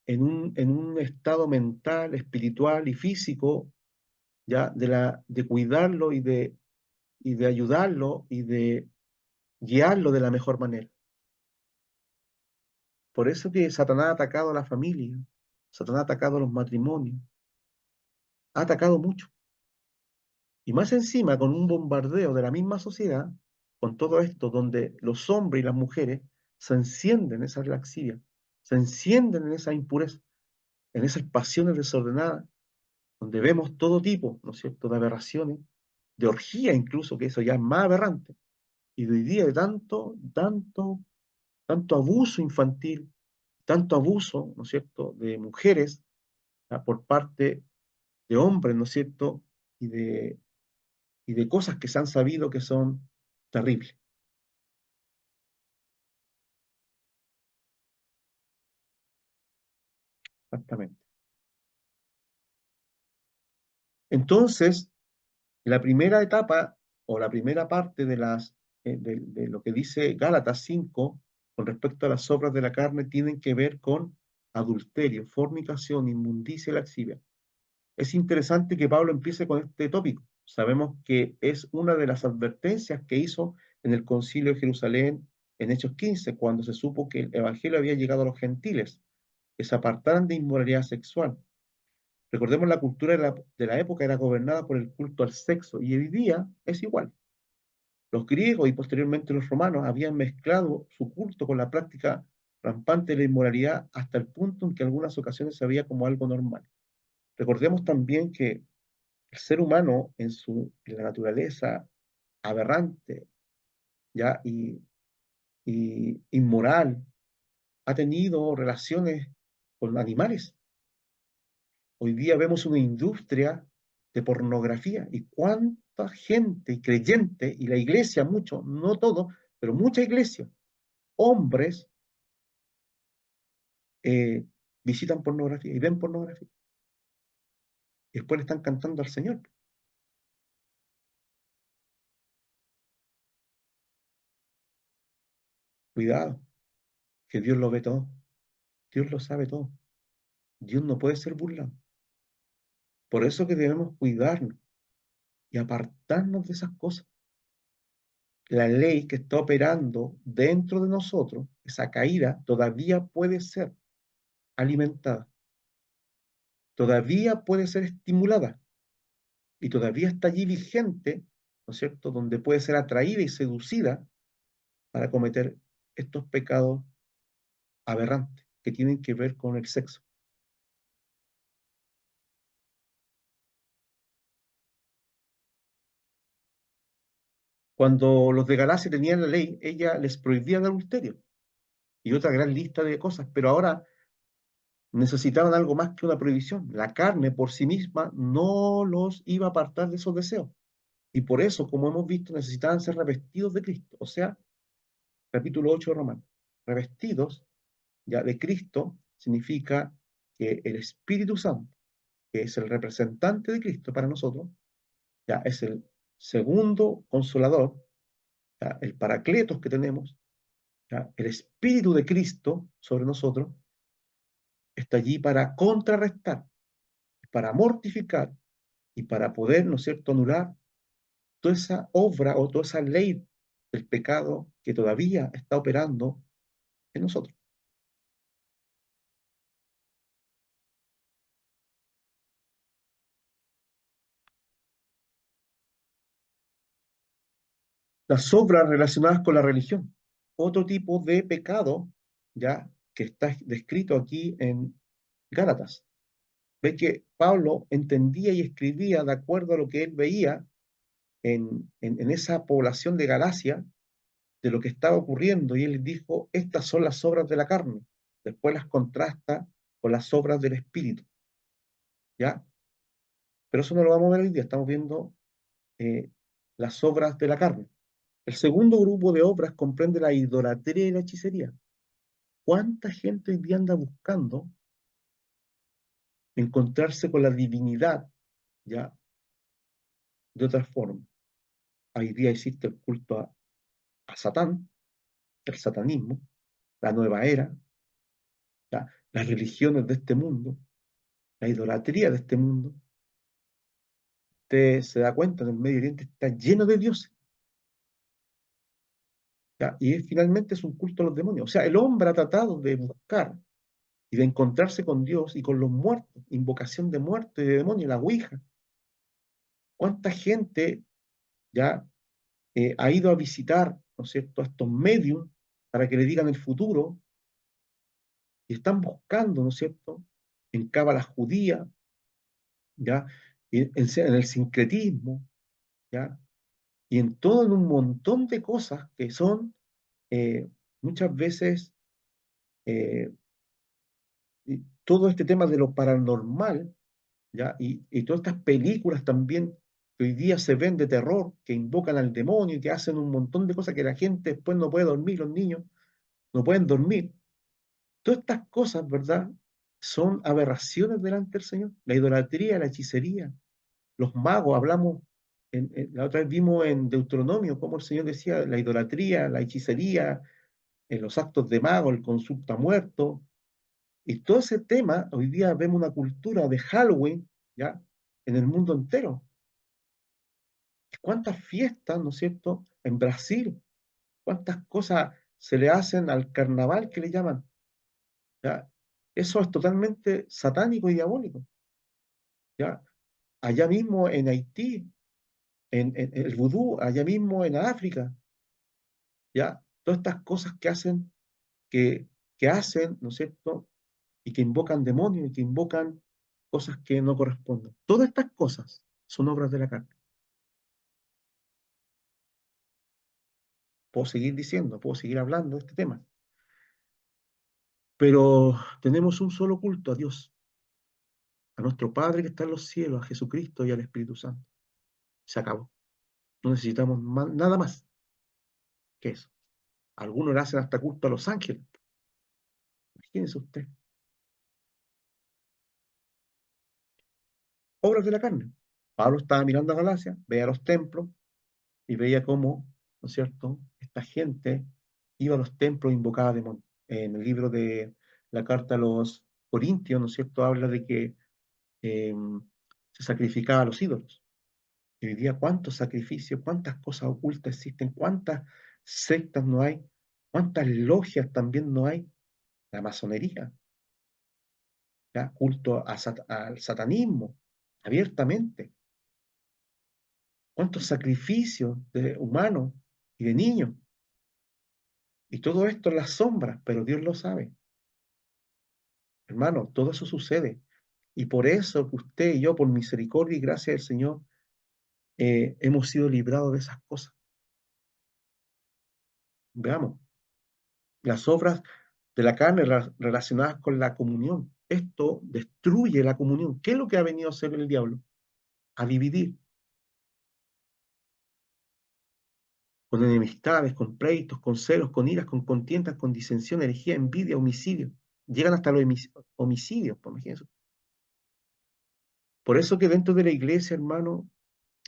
en un estado mental, espiritual y físico, ya, de cuidarlo y de ayudarlo y de guiarlo de la mejor manera. Por eso que Satanás ha atacado a la familia, Satanás ha atacado a los matrimonios, ha atacado mucho. Y más encima, con un bombardeo de la misma sociedad, con todo esto, donde los hombres y las mujeres se encienden en esa laxividad, se encienden en esa impureza, en esas pasiones desordenadas, donde vemos todo tipo, ¿no es cierto?, de aberraciones, de orgía incluso, que eso ya es más aberrante, y de hoy día de tanto abuso infantil, tanto abuso, ¿no es cierto?, de mujeres, ¿ya?, por parte de hombres, ¿no es cierto?, y y de cosas que se han sabido que son terribles. Exactamente. Entonces, la primera etapa o la primera parte de lo que dice Gálatas 5 con respecto a las obras de la carne tienen que ver con adulterio, fornicación, inmundicia y laxivia. Es interesante que Pablo empiece con este tópico. Sabemos que es una de las advertencias que hizo en el Concilio de Jerusalén en Hechos 15, cuando se supo que el Evangelio había llegado a los gentiles, que se apartaran de inmoralidad sexual. Recordemos, la cultura de la época era gobernada por el culto al sexo, y hoy día es igual. Los griegos y posteriormente los romanos habían mezclado su culto con la práctica rampante de la inmoralidad hasta el punto en que en algunas ocasiones se veía como algo normal. Recordemos también que el ser humano en la naturaleza aberrante, ya, y inmoral, ha tenido relaciones con animales. Hoy día vemos una industria de pornografía, y cuánta gente y creyente, y la iglesia, mucho, no todo, pero mucha iglesia, hombres, eh, visitan pornografía y ven pornografía, y después le están cantando al Señor. Cuidado, que Dios lo ve todo, Dios lo sabe todo, Dios no puede ser burlado. Por eso que debemos cuidarnos y apartarnos de esas cosas. La ley que está operando dentro de nosotros, esa caída, todavía puede ser alimentada, todavía puede ser estimulada, y todavía está allí vigente, ¿no es cierto?, donde puede ser atraída y seducida para cometer estos pecados aberrantes que tienen que ver con el sexo. Cuando los de Galacia tenían la ley, ella les prohibía el adulterio y otra gran lista de cosas, pero ahora necesitaban algo más que una prohibición. La carne por sí misma no los iba a apartar de esos deseos. Y por eso, como hemos visto, necesitaban ser revestidos de Cristo. O sea, capítulo 8 de Romanos. Revestidos ya de Cristo significa que el Espíritu Santo, que es el representante de Cristo para nosotros, ya es el segundo consolador, ya, el paracletos que tenemos, ya, el Espíritu de Cristo sobre nosotros, está allí para contrarrestar, para mortificar y para poder, ¿no es cierto?, anular toda esa obra o toda esa ley del pecado que todavía está operando en nosotros. Las obras relacionadas con la religión, otro tipo de pecado, ya, que está descrito aquí en Gálatas. Ve que Pablo entendía y escribía de acuerdo a lo que él veía en esa población de Galacia, de lo que estaba ocurriendo, y él dijo, estas son las obras de la carne. Después las contrasta con las obras del Espíritu, ¿ya? Pero eso no lo vamos a ver hoy día, estamos viendo eh, las obras de la carne. El segundo grupo de obras comprende la idolatría y la hechicería. ¿Cuánta gente hoy día anda buscando encontrarse con la divinidad, ¿ya? De otra forma. Hoy día existe el culto a Satán, el satanismo, la nueva era, ¿ya? Las religiones de este mundo, la idolatría de este mundo. Usted se da cuenta, en el Medio Oriente está lleno de dioses, ¿ya? Y finalmente es un culto a los demonios. O sea, el hombre ha tratado de buscar y de encontrarse con Dios y con los muertos, invocación de muertos y de demonios, la Ouija. ¿Cuánta gente ya ha ido a visitar, ¿no es cierto?, a estos medios para que le digan el futuro y están buscando, ¿no es cierto?, en cábalas judías, ¿ya? Y en el sincretismo, ¿ya? Y en todo en un montón de cosas que son eh, muchas veces todo este tema de lo paranormal, ¿ya? Y todas estas películas también que hoy día se ven de terror, que invocan al demonio y que hacen un montón de cosas que la gente después no puede dormir, los niños no pueden dormir. Todas estas cosas, ¿verdad? Son aberraciones delante del Señor. La idolatría, la hechicería, los magos, hablamos, la otra vez vimos en Deuteronomio cómo el Señor decía la idolatría, la hechicería, en los actos de mago, el consulta muerto, y todo ese tema, hoy día vemos una cultura de Halloween, ¿ya? En el mundo entero. ¿Cuántas fiestas, ¿no es cierto? En Brasil, cuántas cosas se le hacen al carnaval que le llaman, ¿ya? Eso es totalmente satánico y diabólico, ¿ya? Allá mismo en Haití, en el vudú, allá mismo en África, ¿ya? Todas estas cosas que hacen, ¿no es cierto? Y que invocan demonios y que invocan cosas que no corresponden. Todas estas cosas son obras de la carne. Puedo seguir diciendo, puedo seguir hablando de este tema. Pero tenemos un solo culto a Dios, a nuestro Padre que está en los cielos, a Jesucristo y al Espíritu Santo. Se acabó. No necesitamos nada más que eso. Algunos le hacen hasta culto a los ángeles. Imagínense usted. Obras de la carne. Pablo estaba mirando a Galacia, veía los templos y veía cómo, ¿no es cierto?, esta gente iba a los templos e invocaba demonios. En el libro de la carta a los Corintios, ¿no es cierto?, habla de que eh, se sacrificaba a los ídolos. Y hoy día, ¿cuántos sacrificios, cuántas cosas ocultas existen, cuántas sectas no hay, cuántas logias también no hay? La masonería, ¿ya? Culto al satanismo, abiertamente. ¿Cuántos sacrificios de humanos y de niños? Y todo esto en las sombras, pero Dios lo sabe. Hermano, todo eso sucede. Y por eso que usted y yo, por misericordia y gracia del Señor, hemos sido librados de esas cosas. Veamos, las obras de la carne relacionadas con la comunión. Esto destruye la comunión. ¿Qué es lo que ha venido a hacer el diablo? A dividir, con enemistades, con pleitos, con celos, con iras, con contiendas, con disensión, herejía, envidia, homicidio. Llegan hasta los homicidios, pues, imagínense. Por eso que dentro de la iglesia, hermano,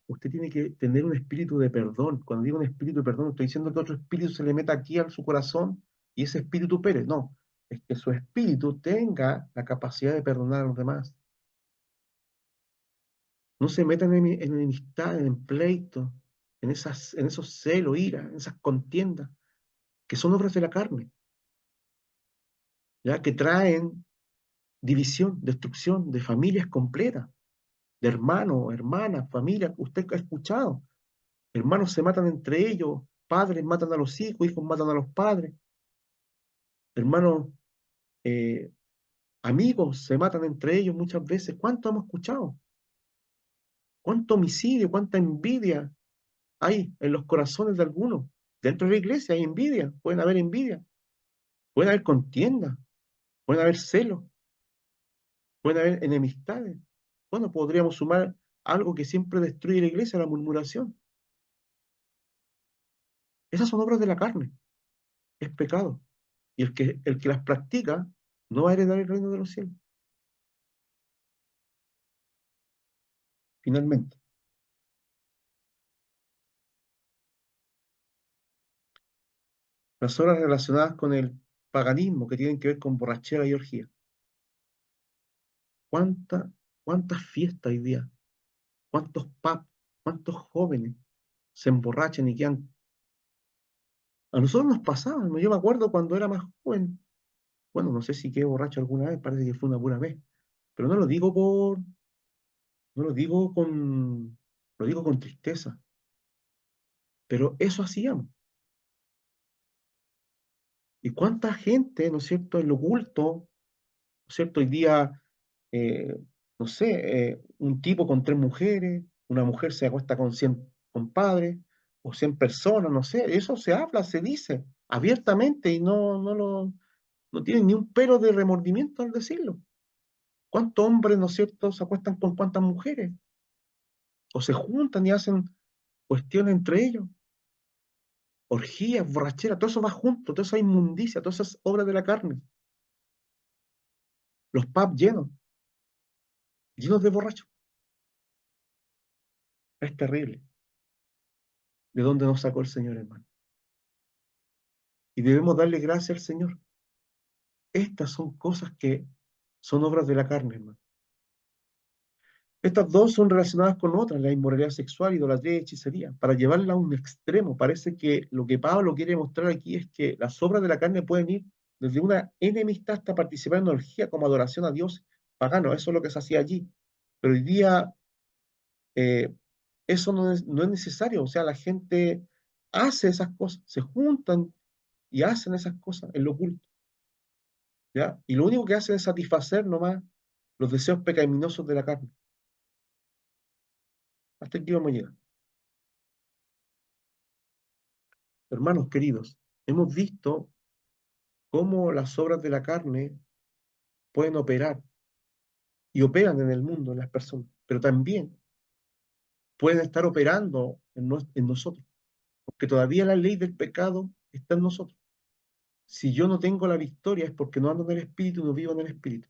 usted tiene que tener un espíritu de perdón. Cuando digo un espíritu de perdón, no estoy diciendo que otro espíritu se le meta aquí a su corazón y ese espíritu pere. No, es que su espíritu tenga la capacidad de perdonar a los demás. No se metan en enemistad, en pleitos, en esos celos, ira, en esas contiendas, que son obras de la carne, ya que traen división, destrucción de familias completas, de hermanos, hermanas, familias. Usted ha escuchado, hermanos se matan entre ellos, padres matan a los hijos, hijos matan a los padres, hermanos, eh, amigos se matan entre ellos muchas veces. ¿Cuánto hemos escuchado? ¿Cuánto homicidio, cuánta envidia hay en los corazones de algunos? Dentro de la iglesia hay envidia, pueden haber contiendas, pueden haber celos, pueden haber enemistades. Bueno, podríamos sumar algo que siempre destruye la iglesia, la murmuración. Esas son obras de la carne, es pecado. Y el que las practica no va a heredar el reino de los cielos. finalmente. Las obras relacionadas con el paganismo que tienen que ver con borrachera y orgía. ¿Cuánta- ¿Cuántas fiestas hoy día? ¿Cuántos pubs? ¿Cuántos jóvenes se emborrachan y quedan? A nosotros nos pasaba, yo me acuerdo cuando era más joven, bueno, no sé si quedé borracho alguna vez, parece que fue una buena vez, pero no lo digo con tristeza, pero eso hacíamos. ¿Y cuánta gente, ¿no es cierto?, en lo oculto, ¿no es cierto? Hoy día, eh, no sé, un tipo con 3 mujeres, una mujer se acuesta con 100 compadres, o 100 personas, no sé, eso se habla, se dice abiertamente y no tienen ni un pelo de remordimiento al decirlo. ¿Cuántos hombres, ¿no es cierto?, se acuestan con cuántas mujeres? O se juntan y hacen cuestiones entre ellos. Orgías, borrachera, todo eso va junto, toda esa inmundicia, todas esas obras de la carne. Los pubs llenos, llenos de borrachos. Es terrible. ¿De dónde nos sacó el Señor, hermano? Y debemos darle gracias al Señor. Estas son cosas que son obras de la carne, hermano. Estas dos son relacionadas con otras, la inmoralidad sexual, idolatría y hechicería. Para llevarla a un extremo, parece que lo que Pablo quiere mostrar aquí es que las obras de la carne pueden ir desde una enemistad hasta participar en una orgía como adoración a Dios pagano. Eso es lo que se hacía allí. Pero hoy día eh, eso no es necesario. O sea, la gente hace esas cosas, se juntan y hacen esas cosas en lo oculto, ¿ya? Y lo único que hacen es satisfacer nomás los deseos pecaminosos de la carne. Hasta aquí vamos a llegar. Hermanos queridos, hemos visto cómo las obras de la carne pueden operar y operan en el mundo, en las personas, pero también pueden estar operando en nosotros, porque todavía la ley del pecado está en nosotros. Si yo no tengo la victoria es porque no ando en el Espíritu y no vivo en el Espíritu.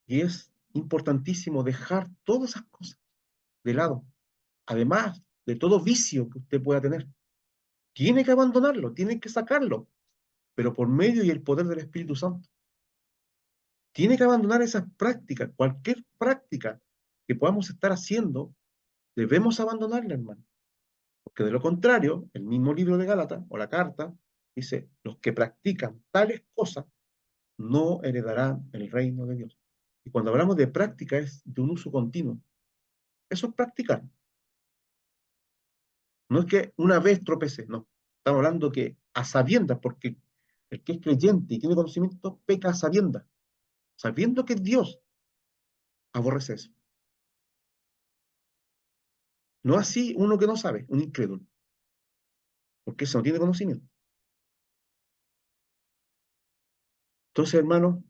Y es importantísimo dejar todas esas cosas de lado, además de todo vicio que usted pueda tener. Tiene que abandonarlo, tiene que sacarlo, pero por medio y el poder del Espíritu Santo. Tiene que abandonar esas prácticas, cualquier práctica que podamos estar haciendo, debemos abandonarla, hermano. Porque de lo contrario, el mismo libro de Gálatas o la carta dice, los que practican tales cosas no heredarán el reino de Dios. Y cuando hablamos de práctica es de un uso continuo. Eso es practicar. No es que una vez tropecé, no. Estamos hablando que a sabiendas, porque el que es creyente y tiene conocimiento peca a sabiendas. Sabiendo que Dios aborrece eso. No así uno que no sabe, un incrédulo, porque ese no tiene conocimiento. Entonces, hermanos,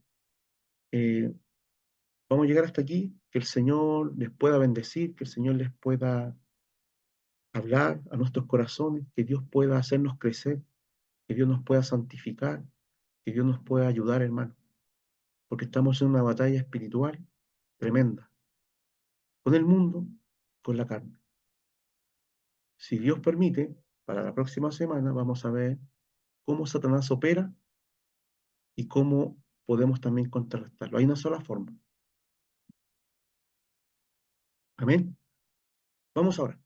eh, vamos a llegar hasta aquí, que el Señor les pueda bendecir, que el Señor les pueda hablar a nuestros corazones, que Dios pueda hacernos crecer, que Dios nos pueda santificar, que Dios nos pueda ayudar, hermano, porque estamos en una batalla espiritual tremenda, con el mundo, con la carne. Si Dios permite, para la próxima semana vamos a ver cómo Satanás opera y cómo podemos también contrarrestarlo. Hay una sola forma. Amén. Vamos ahora.